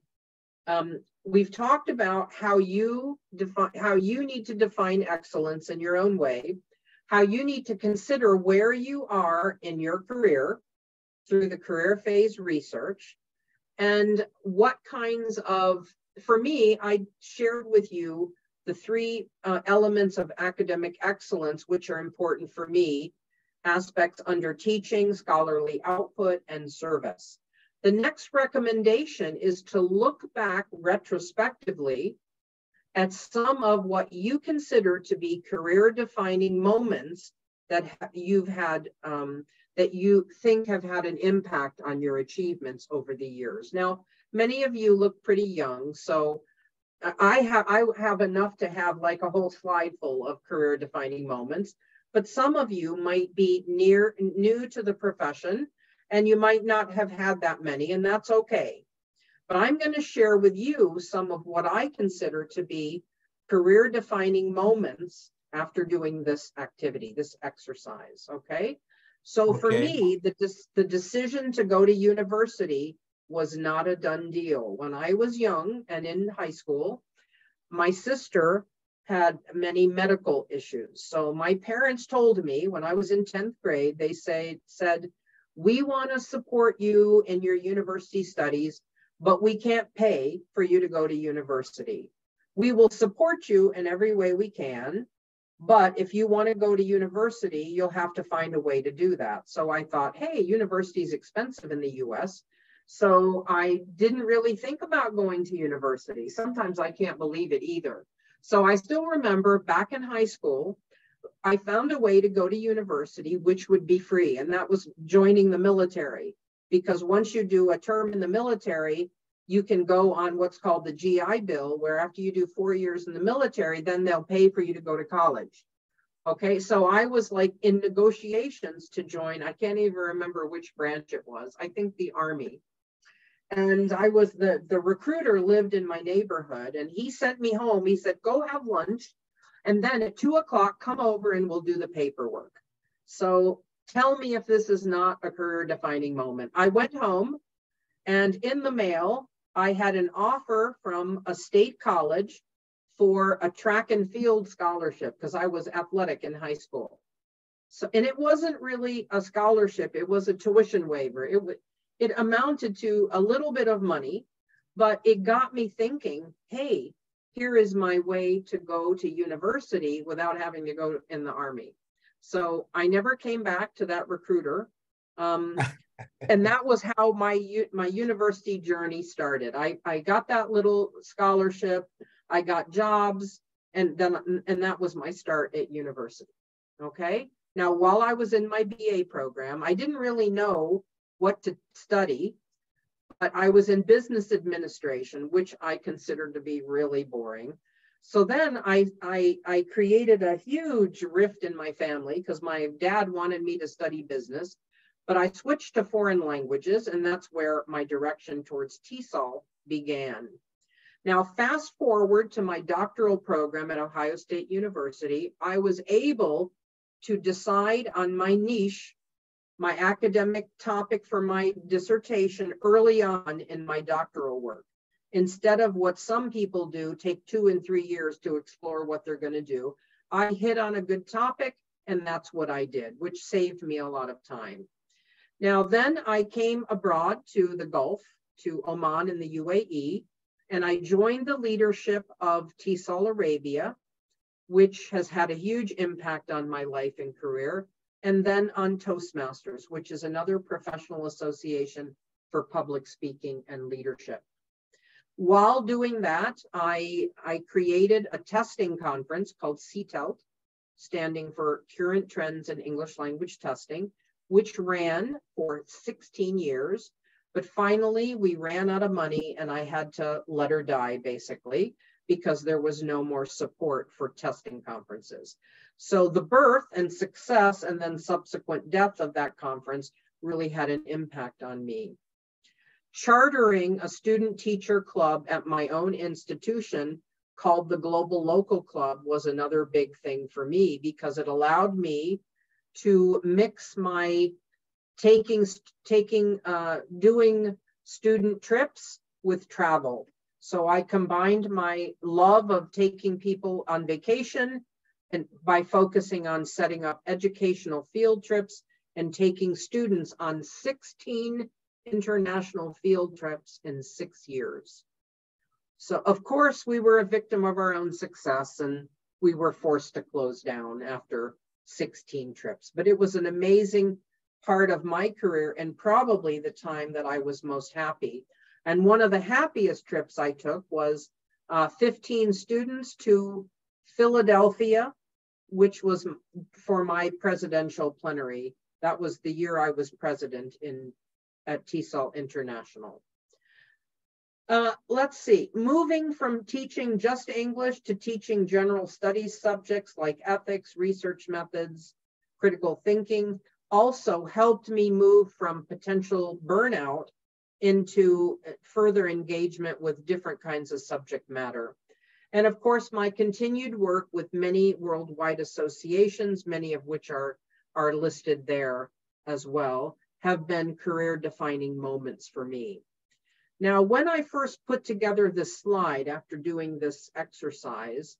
we've talked about how you need to define excellence in your own way, how you need to consider where you are in your career through the career phase research, and what kinds of, for me, I shared with you the 3 elements of academic excellence, which are important for me, aspects under teaching, scholarly output, and service. The next recommendation is to look back retrospectively at some of what you consider to be career-defining moments that you've had, that you think have had an impact on your achievements over the years. Now, many of you look pretty young, so I have enough to have like a whole slide full of career-defining moments, but some of you might be new to the profession, and you might not have had that many, and that's okay. But I'm going to share with you some of what I consider to be career-defining moments after doing this activity, this exercise, okay? So for me, the decision to go to university was not a done deal. When I was young and in high school, my sister had many medical issues. So my parents told me when I was in 10th grade, they said, we want to support you in your university studies, but we can't pay for you to go to university. We will support you in every way we can, But if you want to go to university, you'll have to find a way to do that. So I thought, hey, university is expensive in the US. So I didn't really think about going to university. Sometimes I can't believe it either. So I still remember back in high school, I found a way to go to university, which would be free. And that was joining the military. Because once you do a term in the military, you can go on what's called the GI Bill, where after you do 4 years in the military, then they'll pay for you to go to college. Okay, so I was like in negotiations to join. I can't even remember which branch it was. I think the Army. And I was the recruiter lived in my neighborhood, and he sent me home. He said, go have lunch. And then at 2 o'clock, come over and we'll do the paperwork. So tell me if this is not a career defining moment. I went home, and in the mail, I had an offer from a state college for a track and field scholarship because I was athletic in high school. So, and it wasn't really a scholarship, it was a tuition waiver. It amounted to a little bit of money, but it got me thinking, hey, here is my way to go to university without having to go in the Army. So I never came back to that recruiter. And that was how my university journey started. I got that little scholarship, I got jobs, and that was my start at university. Okay. Now, while I was in my BA program, I didn't really know what to study, but I was in business administration, which I considered to be really boring. So then I created a huge rift in my family because my dad wanted me to study business. But I switched to foreign languages, and that's where my direction towards TESOL began. Now, fast forward to my doctoral program at Ohio State University, I was able to decide on my niche, my academic topic for my dissertation early on in my doctoral work. Instead of what some people do, take 2 and 3 years to explore what they're going to do, I hit on a good topic, and that's what I did, which saved me a lot of time. Now, then I came abroad to the Gulf, to Oman in the UAE, and I joined the leadership of TESOL Arabia, which has had a huge impact on my life and career, and then on Toastmasters, which is another professional association for public speaking and leadership. While doing that, I created a testing conference called CTELT, standing for Current Trends in English Language Testing, which ran for 16 years. But finally, we ran out of money and I had to let her die, basically, because there was no more support for testing conferences. So the birth and success and then subsequent death of that conference really had an impact on me. Chartering a student teacher club at my own institution called the Global Local Club was another big thing for me because it allowed me to mix my doing student trips with travel. So I combined my love of taking people on vacation and by focusing on setting up educational field trips and taking students on 16 international field trips in 6 years. So of course we were a victim of our own success and we were forced to close down after 16 trips, but it was an amazing part of my career and probably the time that I was most happy. And one of the happiest trips I took was 15 students to Philadelphia, which was for my presidential plenary. That was the year I was president at TESOL International. Let's see, moving from teaching just English to teaching general studies subjects like ethics, research methods, critical thinking also helped me move from potential burnout into further engagement with different kinds of subject matter. And of course, my continued work with many worldwide associations, many of which are listed there as well, have been career-defining moments for me. Now, when I first put together this slide after doing this exercise,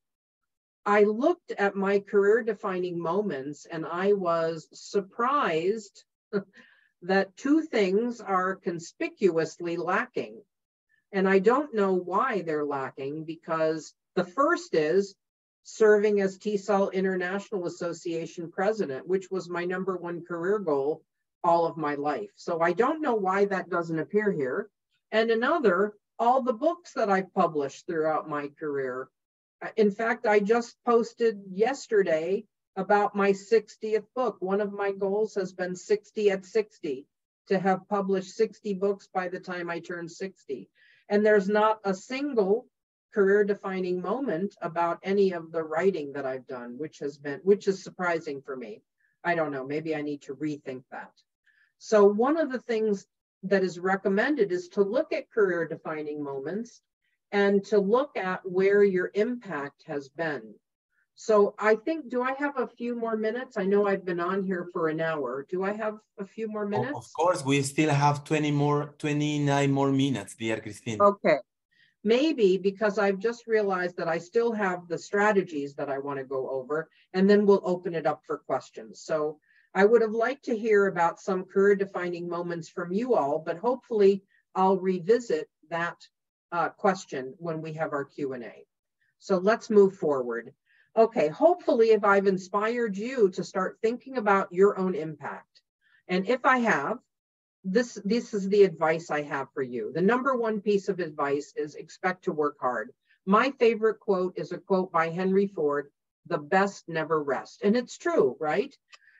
I looked at my career-defining moments and I was surprised that 2 things are conspicuously lacking. And I don't know why they're lacking, because the first is serving as TESOL International Association president, which was my #1 career goal all of my life. So I don't know why that doesn't appear here. And another, all the books that I've published throughout my career. In fact, I just posted yesterday about my 60th book. One of my goals has been 60 at 60, to have published 60 books by the time I turn 60. And there's not a single career-defining moment about any of the writing that I've done, which is surprising for me. I don't know, maybe I need to rethink that. So one of the things that is recommended is to look at career-defining moments and to look at where your impact has been. So I think, do I have a few more minutes? I know I've been on here for an hour. Do I have a few more minutes? Of course, we still have 29 more minutes, dear Christine. Okay. Maybe because I've just realized that I still have the strategies that I want to go over, and then we'll open it up for questions. So I would have liked to hear about some career-defining moments from you all, but hopefully I'll revisit that question when we have our Q&A. So let's move forward. Okay, hopefully if I've inspired you to start thinking about your own impact, and if I have, this is the advice I have for you. The #1 piece of advice is expect to work hard. My favorite quote is a quote by Henry Ford, "The best never rest." And it's true, right?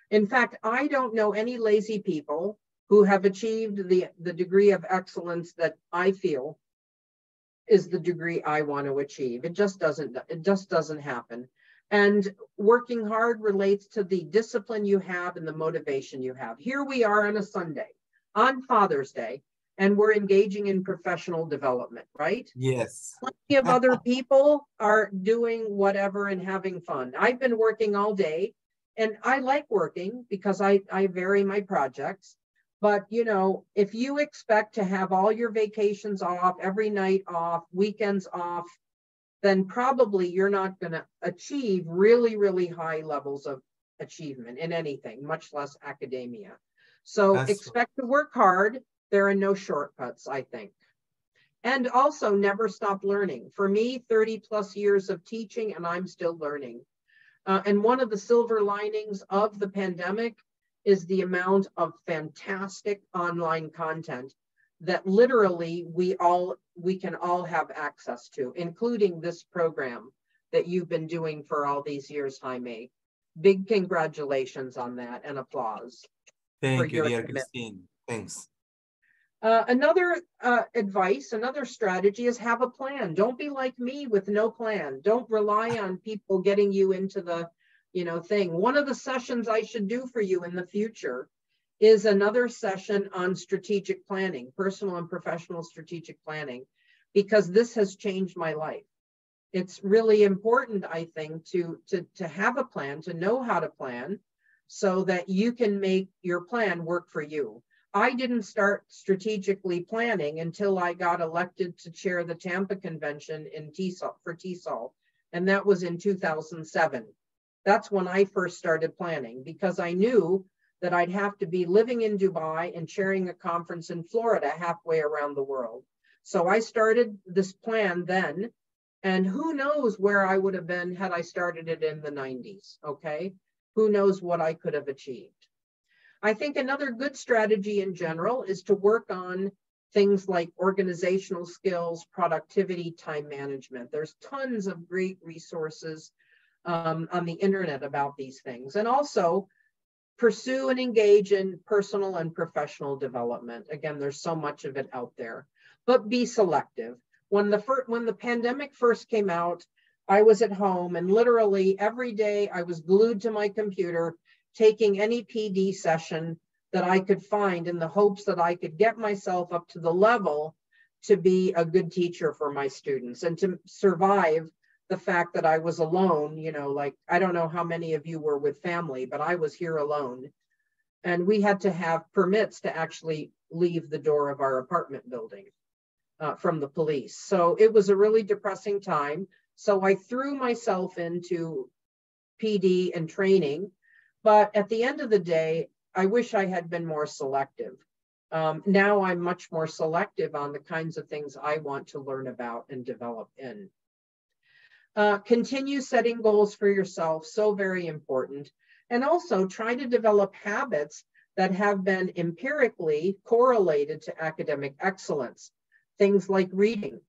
In fact, I don't know any lazy people who have achieved the degree of excellence that I feel is the degree I want to achieve. It just doesn't happen. And working hard relates to the discipline you have and the motivation you have. Here we are on a Sunday, on Father's Day, and we're engaging in professional development, right? Yes. Plenty of other people are doing whatever and having fun. I've been working all day, and I like working because I vary my projects. But, you know, if you expect to have all your vacations off, every night off, weekends off, then probably you're not going to achieve really, really high levels of achievement in anything, much less academia. So expect to work hard. There are no shortcuts, I think. And also never stop learning. For me, 30+ years of teaching, and I'm still learning. And one of the silver linings of the pandemic is the amount of fantastic online content that literally we can all have access to, including this program that you've been doing for all these years, Jaime. Big congratulations on that and applause. Thank you, dear Christine. Thanks. Another advice, another strategy is have a plan. Don't be like me with no plan. Don't rely on people getting you into the, thing. One of the sessions I should do for you in the future is another session on strategic planning, personal and professional strategic planning, because this has changed my life. It's really important, I think, to have a plan, to know how to plan so that you can make your plan work for you. I didn't start strategically planning until I got elected to chair the Tampa Convention in TESOL, and that was in 2007. That's when I first started planning, because I knew that I'd have to be living in Dubai and chairing a conference in Florida halfway around the world. So I started this plan then, and who knows where I would have been had I started it in the 90s, okay? Who knows what I could have achieved. I think another good strategy in general is to work on things like organizational skills, productivity, time management. There's tons of great resources on the internet about these things. And also pursue and engage in personal and professional development. Again, there's so much of it out there, but be selective. When the pandemic first came out, I was at home and literally every day I was glued to my computer, taking any PD session that I could find in the hopes that I could get myself up to the level to be a good teacher for my students and to survive the fact that I was alone. Like, I don't know how many of you were with family, but I was here alone. And we had to have permits to actually leave the door of our apartment building from the police. So it was a really depressing time. So I threw myself into PD and training. But at the end of the day, I wish I had been more selective. Now I'm much more selective on the kinds of things I want to learn about and develop in. Continue setting goals for yourself, so very important. And also try to develop habits that have been empirically correlated to academic excellence. Things like reading,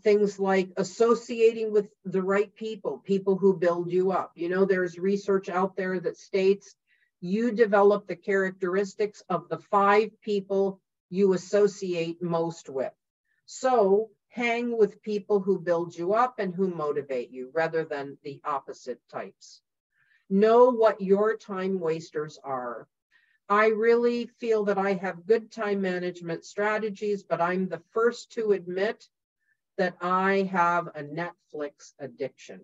things like associating with the right people, people who build you up. You know, there's research out there that states you develop the characteristics of the 5 people you associate most with. So hang with people who build you up and who motivate you rather than the opposite types. Know what your time wasters are. I really feel that I have good time management strategies, but I'm the first to admit that I have a Netflix addiction,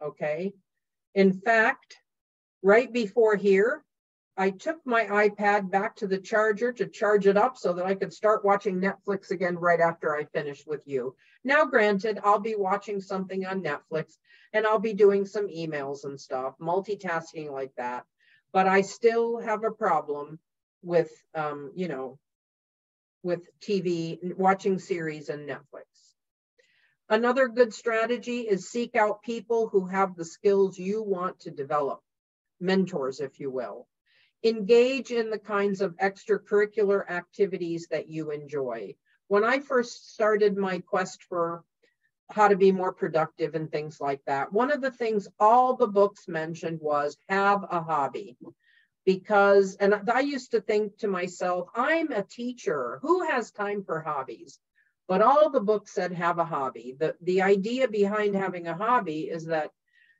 okay? In fact, right before here, I took my iPad back to the charger to charge it up so that I could start watching Netflix again right after I finished with you. Now, granted, I'll be watching something on Netflix and I'll be doing some emails and stuff, multitasking like that. But I still have a problem with, you know, with TV, watching series and Netflix. Another good strategy is seek out people who have the skills you want to develop, mentors, if you will. Engage in the kinds of extracurricular activities that you enjoy. When I first started my quest for how to be more productive and things like that, one of the things all the books mentioned was have a hobby. Because, and I used to think to myself, I'm a teacher, who has time for hobbies? But all the books said have a hobby. The idea behind having a hobby is that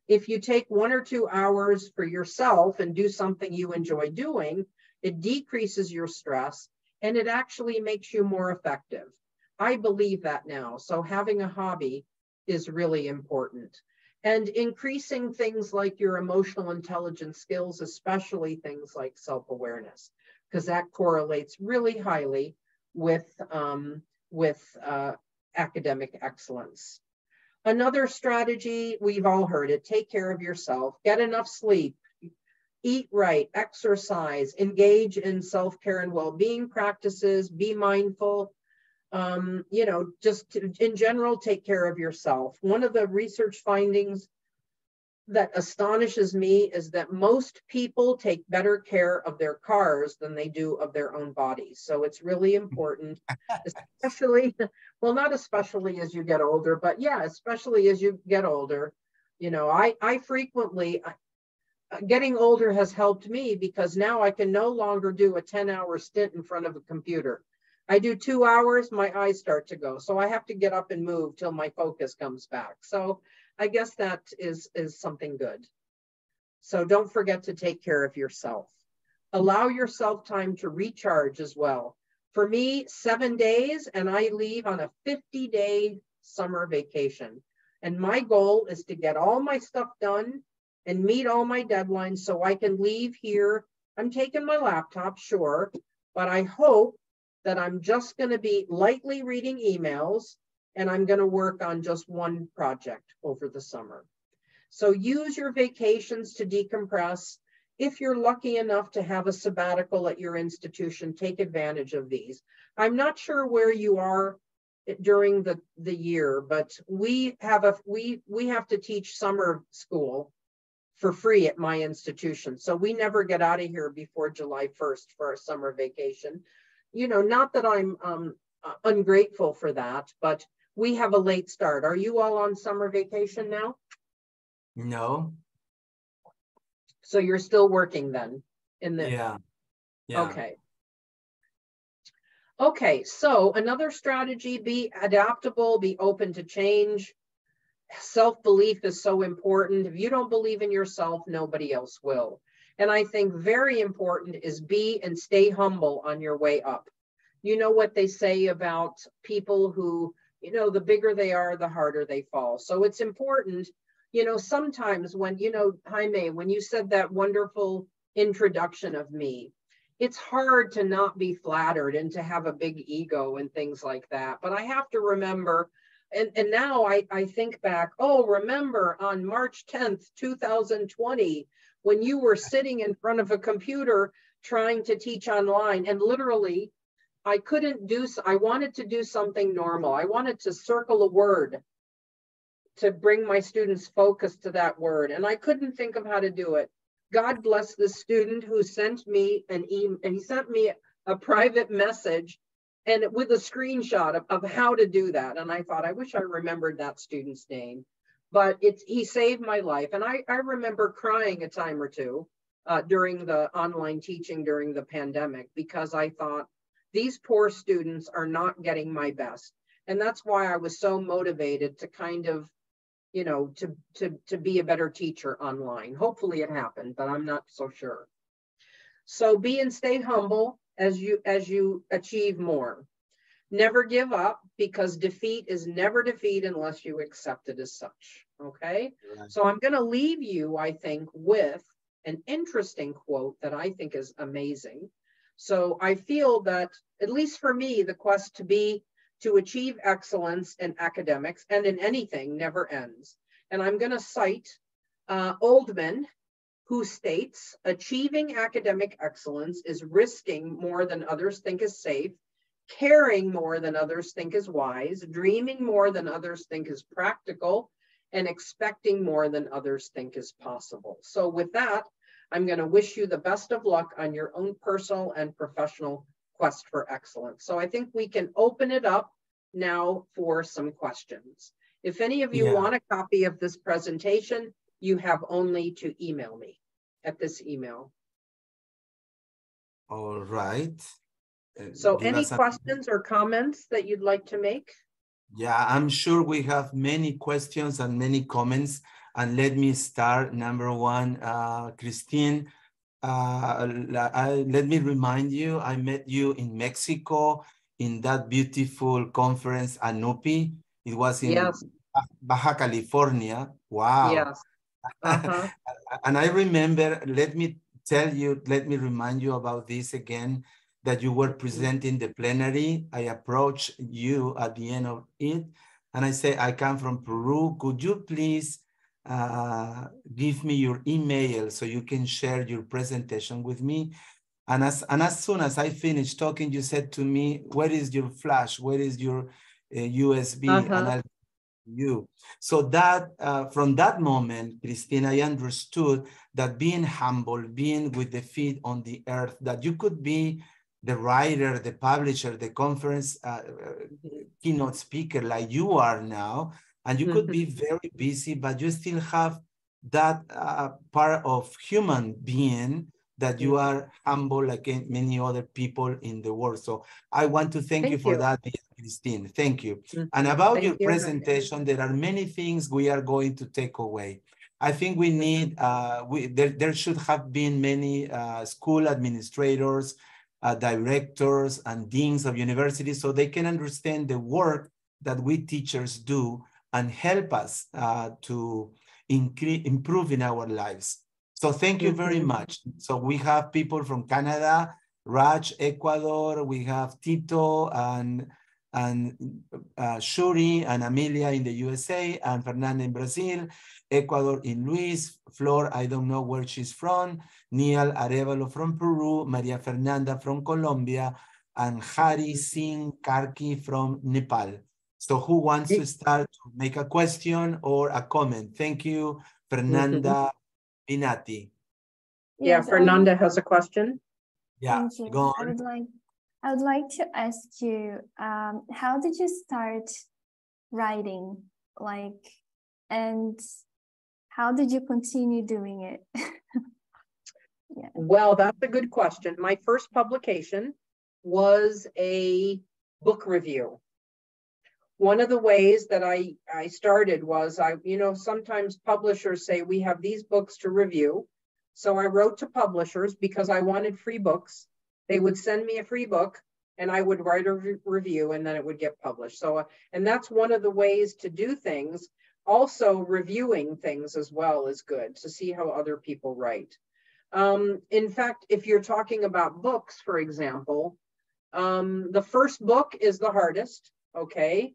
if you take 1 or 2 hours for yourself and do something you enjoy doing, it decreases your stress and it actually makes you more effective. I believe that now. So having a hobby is really important. And increasing things like your emotional intelligence skills, especially things like self-awareness, because that correlates really highly with academic excellence. Another strategy, we've all heard it, take care of yourself, get enough sleep, eat right, exercise, engage in self-care and well-being practices, be mindful, you know, just in general, take care of yourself. One of the research findings that astonishes me is that most people take better care of their cars than they do of their own bodies. So it's really important, especially, well, not especially as you get older, but yeah, especially as you get older. You know, I frequently, getting older has helped me because now I can no longer do a 10-hour stint in front of a computer. I do 2 hours, my eyes start to go. So I have to get up and move till my focus comes back. So I guess that is something good. So don't forget to take care of yourself. Allow yourself time to recharge as well. For me, 7 days and I leave on a 50-day summer vacation. And my goal is to get all my stuff done and meet all my deadlines so I can leave here. I'm taking my laptop, sure, but I hope that I'm just going to be lightly reading emails and I'm going to work on just one project over the summer. So use your vacations to decompress. If you're lucky enough to have a sabbatical at your institution, take advantage of these. I'm not sure where you are during the year, but we have to teach summer school for free at my institution. So we never get out of here before July 1st for our summer vacation. You know, not that I'm ungrateful for that, but we have a late start. Are you all on summer vacation now? No. So you're still working then? Yeah. Okay. Okay, so another strategy, be adaptable, be open to change. Self-belief is so important. If you don't believe in yourself, nobody else will. And I think very important is be and stay humble on your way up. You know what they say about people who, you know, the bigger they are, the harder they fall. So it's important, you know, sometimes when, you know, Jaime, when you said that wonderful introduction of me, it's hard to not be flattered and to have a big ego and things like that. But I have to remember, and now I think back, oh, remember on March 10th, 2020, when you were sitting in front of a computer trying to teach online, and literally I couldn't do, I wanted to do something normal. I wanted to circle a word to bring my students' focus to that word. And I couldn't think of how to do it. God bless the student who sent me an email, and he sent me a private message and with a screenshot of how to do that. And I thought, I wish I remembered that student's name, but he saved my life. And I remember crying a time or two during the online teaching during the pandemic, because I thought, these poor students are not getting my best. And that's why I was so motivated to kind of, you know, to be a better teacher online. Hopefully it happened, but I'm not so sure. So be and stay humble as you achieve more. Never give up, because defeat is never defeat unless you accept it as such. Okay. Right. So I'm going to leave you, I think, with an interesting quote that I think is amazing. So I feel that, at least for me, the quest to achieve excellence in academics and in anything never ends. And I'm going to cite Oldman, who states, achieving academic excellence is risking more than others think is safe, caring more than others think is wise, dreaming more than others think is practical, and expecting more than others think is possible. So with that, I'm going to wish you the best of luck on your own personal and professional quest for excellence. So I think we can open it up now for some questions. If any of you want a copy of this presentation, you have only to email me at this email. All right. So any questions or comments that you'd like to make? Yeah, I'm sure we have many questions and many comments. And let me start. Number one, Christine, let me remind you, I met you in Mexico in that beautiful conference, ANUPI. It was in Baja California. Wow. Yes. Uh-huh. And I remember, let me remind you about this again, that you were presenting the plenary. I approached you at the end of it, and I say, I come from Peru. Could you please give me your email so you can share your presentation with me? And as soon as I finished talking, you said to me, where is your flash? Where is your USB? And I'll you. So that from that moment, Christine, I understood that being humble, being with the feet on the earth, that you could be the writer, the publisher, the conference keynote speaker like you are now, and you could be very busy, but you still have that part of human being that you are humble like many other people in the world. So I want to thank you for that, Christine. Thank you. And about your presentation, there are many things we are going to take away. I think we need, there should have been many school administrators, directors, and deans of universities so they can understand the work that we teachers do and help us to improve in our lives. So thank you very much. So we have people from Canada, Raj, Ecuador, we have Tito and Shuri and Amelia in the USA, and Fernanda in Brazil, Ecuador in Luis, Flor, I don't know where she's from, Neil Arevalo from Peru, Maria Fernanda from Colombia, and Hari Singh Karki from Nepal. So who wants to start to make a question or a comment? Thank you, Fernanda Pinati. Yeah, Fernanda has a question. Yeah, go on. I would like to ask you, how did you start writing? And how did you continue doing it? Well, that's a good question. My first publication was a book review. One of the ways that I started was, sometimes publishers say, we have these books to review. So I wrote to publishers because I wanted free books. They would send me a free book and I would write a review and then it would get published. So, and that's one of the ways to do things. Also, reviewing things as well is good to see how other people write. In fact, if you're talking about books, for example, the first book is the hardest, okay?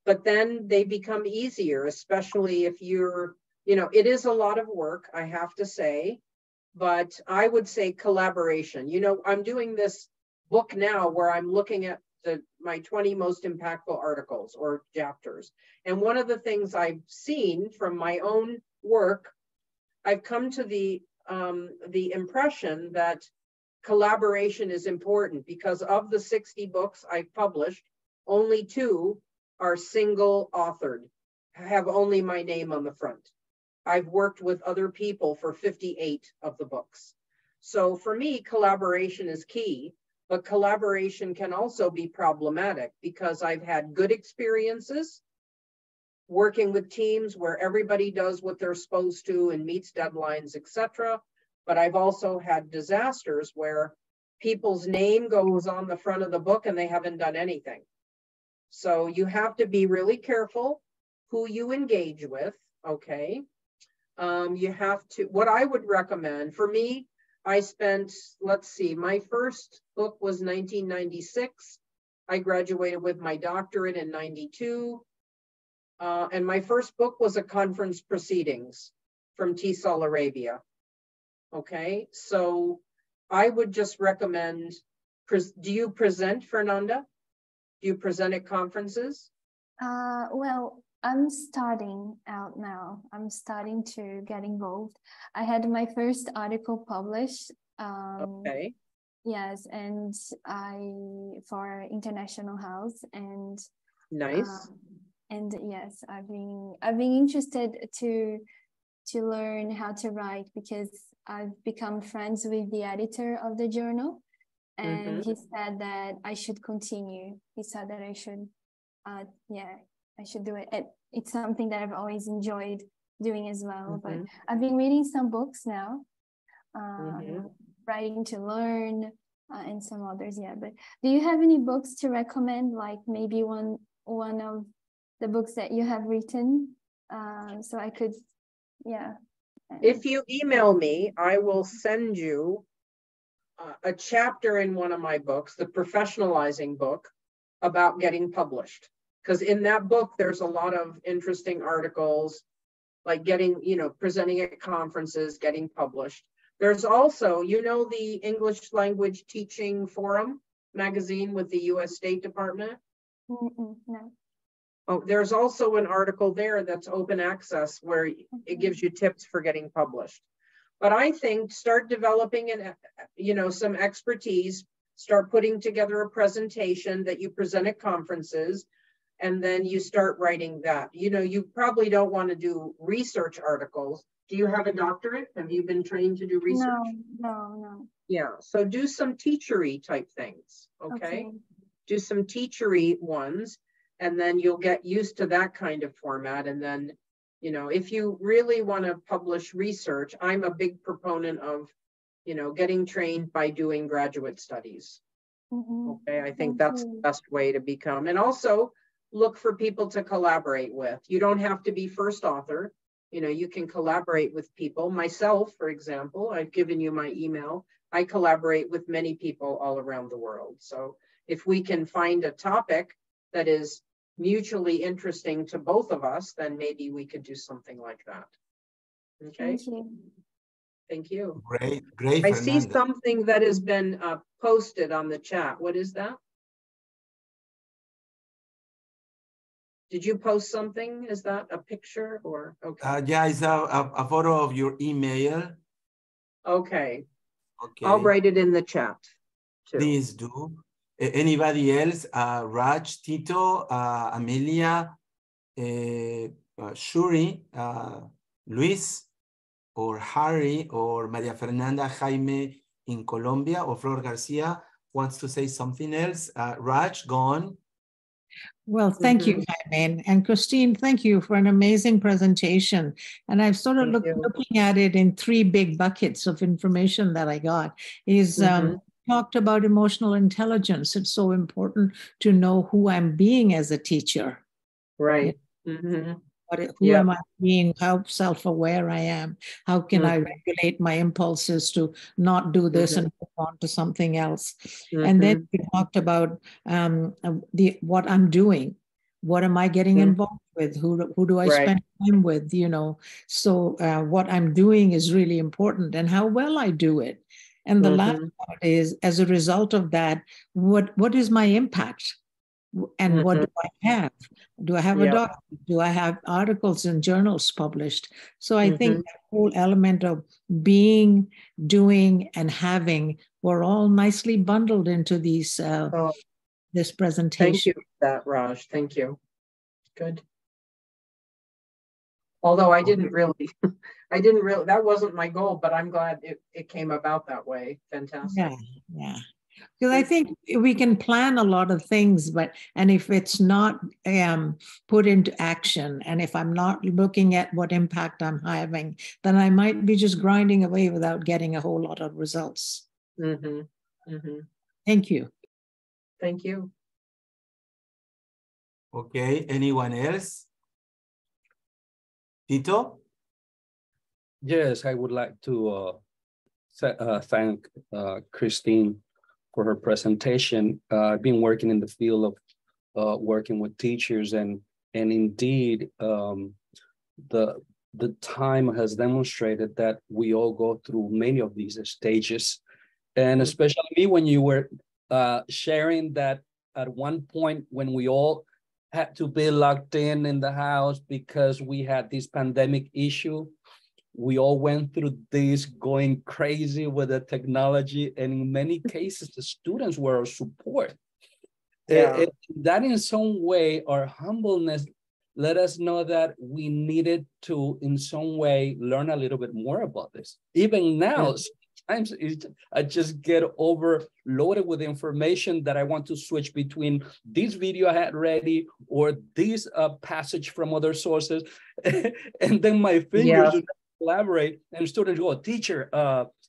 But then they become easier, especially if you're, it is a lot of work, I have to say, but I would say collaboration. I'm doing this book now where I'm looking at my 20 most impactful articles or chapters. And one of the things I've seen from my own work, I've come to the impression that collaboration is important, because of the 60 books I've published, only 2 are single authored, have only my name on the front. I've worked with other people for 58 of the books. So for me, collaboration is key, but collaboration can also be problematic, because I've had good experiences working with teams where everybody does what they're supposed to and meets deadlines, etc. But I've also had disasters where people's name goes on the front of the book and they haven't done anything. So you have to be really careful who you engage with, okay? You have to, what I would recommend, for me, I spent, let's see, my first book was 1996. I graduated with my doctorate in 92. And my first book was a conference proceedings from TESOL Arabia. Okay, so I would just recommend, do you present, Fernanda? Do you present at conferences? Well, I'm starting out now. I'm starting to get involved. I had my first article published. Okay. Yes, and for International House, and nice. And yes, I've been interested to learn how to write, because I've become friends with the editor of the journal, and he said that I should continue. He said that I should, I should do it. It's something that I've always enjoyed doing as well. But I've been reading some books now, Writing to Learn, and some others. Yeah, but do you have any books to recommend? Like maybe one of the books that you have written, so I could, yeah. If you email me, I will send you a chapter in one of my books, the professionalizing book, about getting published. Because in that book, there's a lot of interesting articles, like getting, presenting at conferences, getting published. There's also, the English Language Teaching Forum magazine with the US State Department? No. Oh, there's also an article there that's open access where it gives you tips for getting published. But I think start developing some expertise, start putting together a presentation that you present at conferences, and then you start writing that. You probably don't want to do research articles. Do you have a doctorate? Have you been trained to do research? No. Yeah, so do some teachery type things, okay? Do some teachery ones, and then you'll get used to that kind of format. And then, if you really want to publish research, I'm a big proponent of, getting trained by doing graduate studies. Okay, I think that's the best way to become. And also look for people to collaborate with. You don't have to be first author. You can collaborate with people. Myself, for example, I've given you my email. I collaborate with many people all around the world. So if we can find a topic that is mutually interesting to both of us, then maybe we could do something like that. Okay. Thank you. Great, I see something that has been posted on the chat. What is that? Did you post something? Is that a picture or okay? Yeah, it's a photo of your email. Okay. I'll write it in the chat too. Please do. Anybody else? Raj, Tito, Amelia, Shuri, Luis, or Harry, or Maria Fernanda, Jaime in Colombia, or Flor Garcia wants to say something else. Raj, go on. Well, thank you, Jaime. And Christine, thank you for an amazing presentation. And I've sort of looking at it in 3 big buckets of information that I got. Talked about emotional intelligence. It's so important to know who I'm being as a teacher. Right. Who am I being? How self-aware I am? How can I regulate my impulses to not do this and move on to something else? And then we talked about what I'm doing. What am I getting involved with? Who do I spend time with? So what I'm doing is really important, and how well I do it. And the last part is, as a result of that, what is my impact? And what do I have? Do I have a document? Do I have articles in journals published? So I think that whole element of being, doing, and having were all nicely bundled into these this presentation. Thank you for that, Raj. Thank you. Good. Although I didn't really, that wasn't my goal, but I'm glad it came about that way. Fantastic. Yeah. Because I think we can plan a lot of things, and if it's not put into action, and if I'm not looking at what impact I'm having, then I might be just grinding away without getting a whole lot of results. Thank you. Thank you. Okay, anyone else? Tito? Yes, I would like to thank Christine for her presentation. I've been working in the field of working with teachers, and indeed, the time has demonstrated that we all go through many of these stages, and especially me when you were sharing that at one point when we all had to be locked in the house because we had this pandemic issue. We all went through this going crazy with the technology, and in many cases, the students were our support. That in some way, our humbleness let us know that we needed to, in some way, learn a little bit more about this. Even now, sometimes I just get overloaded with information that I want to switch between this video I had ready or this passage from other sources, and then my fingers collaborate, and students go, teacher,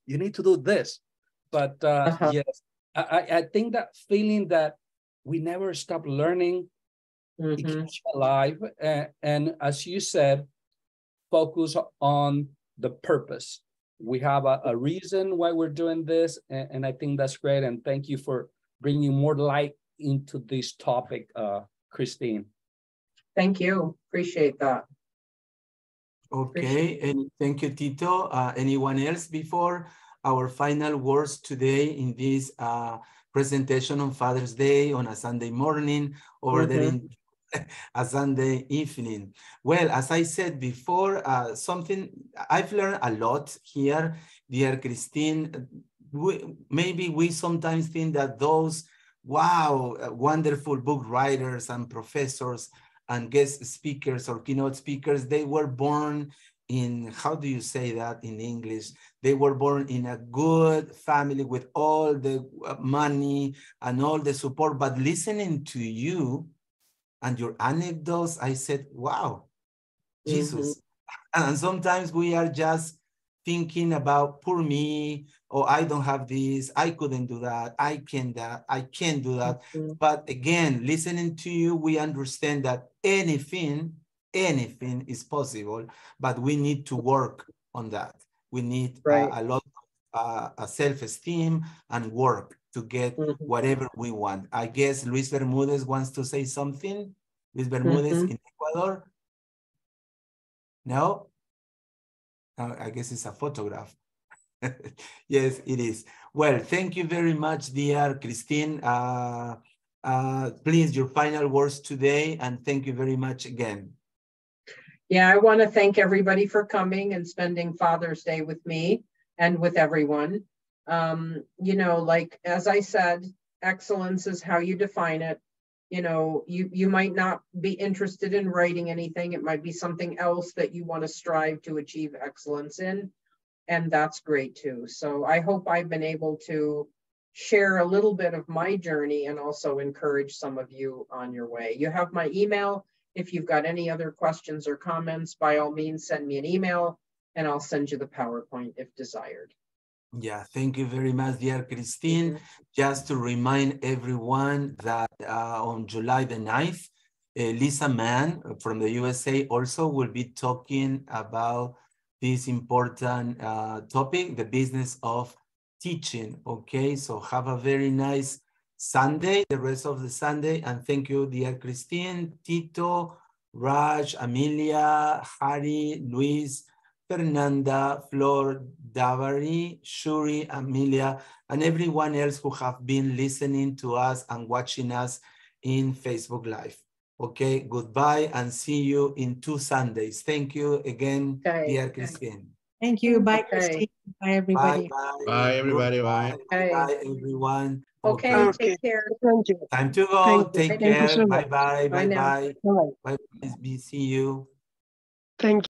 you need to do this. But yes, I think that feeling that we never stop learning, it keeps you alive. And as you said, focus on the purpose. We have a reason why we're doing this, and I think that's great. And thank you for bringing more light into this topic, Christine. Thank you. Appreciate that. Okay, and thank you, Tito. Anyone else before our final words today in this presentation on Father's Day on a Sunday morning over there in a Sunday evening? Well, as I said before, something I've learned a lot here, dear Christine. Maybe we sometimes think that those, wonderful book writers and professors and guest speakers or keynote speakers, they were born in, how do you say that in English? They were born in a good family with all the money and all the support. But listening to you and your anecdotes, I said, wow, Jesus. And sometimes we are just thinking about poor me, or I don't have this, I couldn't do that, I can't do that. But again, listening to you, we understand that anything is possible, but we need to work on that. We need a lot of self-esteem and work to get whatever we want. I guess Luis Bermudez wants to say something. Luis Bermudez in Ecuador? No? I guess it's a photograph. Yes, it is. Well, thank you very much, dear Christine. Please, your final words today, and thank you very much again. Yeah, I want to thank everybody for coming and spending Father's Day with me and with everyone. You know, like, as I said, excellence is how you define it. You know, you might not be interested in writing anything. It might be something else that you want to strive to achieve excellence in, and that's great too. So I hope I've been able to share a little bit of my journey and also encourage some of you on your way. You have my email. If you've got any other questions or comments, by all means, send me an email and I'll send you the PowerPoint if desired. Yeah, thank you very much, dear Christine. Just to remind everyone that on July the 9th, Lisa Mann from the USA also will be talking about this important topic, the business of teaching. Okay, so have a very nice Sunday, the rest of the Sunday. And thank you, dear Christine, Tito, Raj, Amelia, Harry, Luis. Fernanda, Flor, Davari, Shuri, Amelia, and everyone else who have been listening to us and watching us in Facebook Live. Okay, goodbye and see you in 2 Sundays. Thank you again, dear Christine. Thank you. Bye, Christine. Bye, everybody. Bye, Bye, everybody. Bye. Bye, everyone. Okay, take care. Time to go. Take care. So bye, bye, Bye bye, now. bye. Bye, bye. See you. Thank you.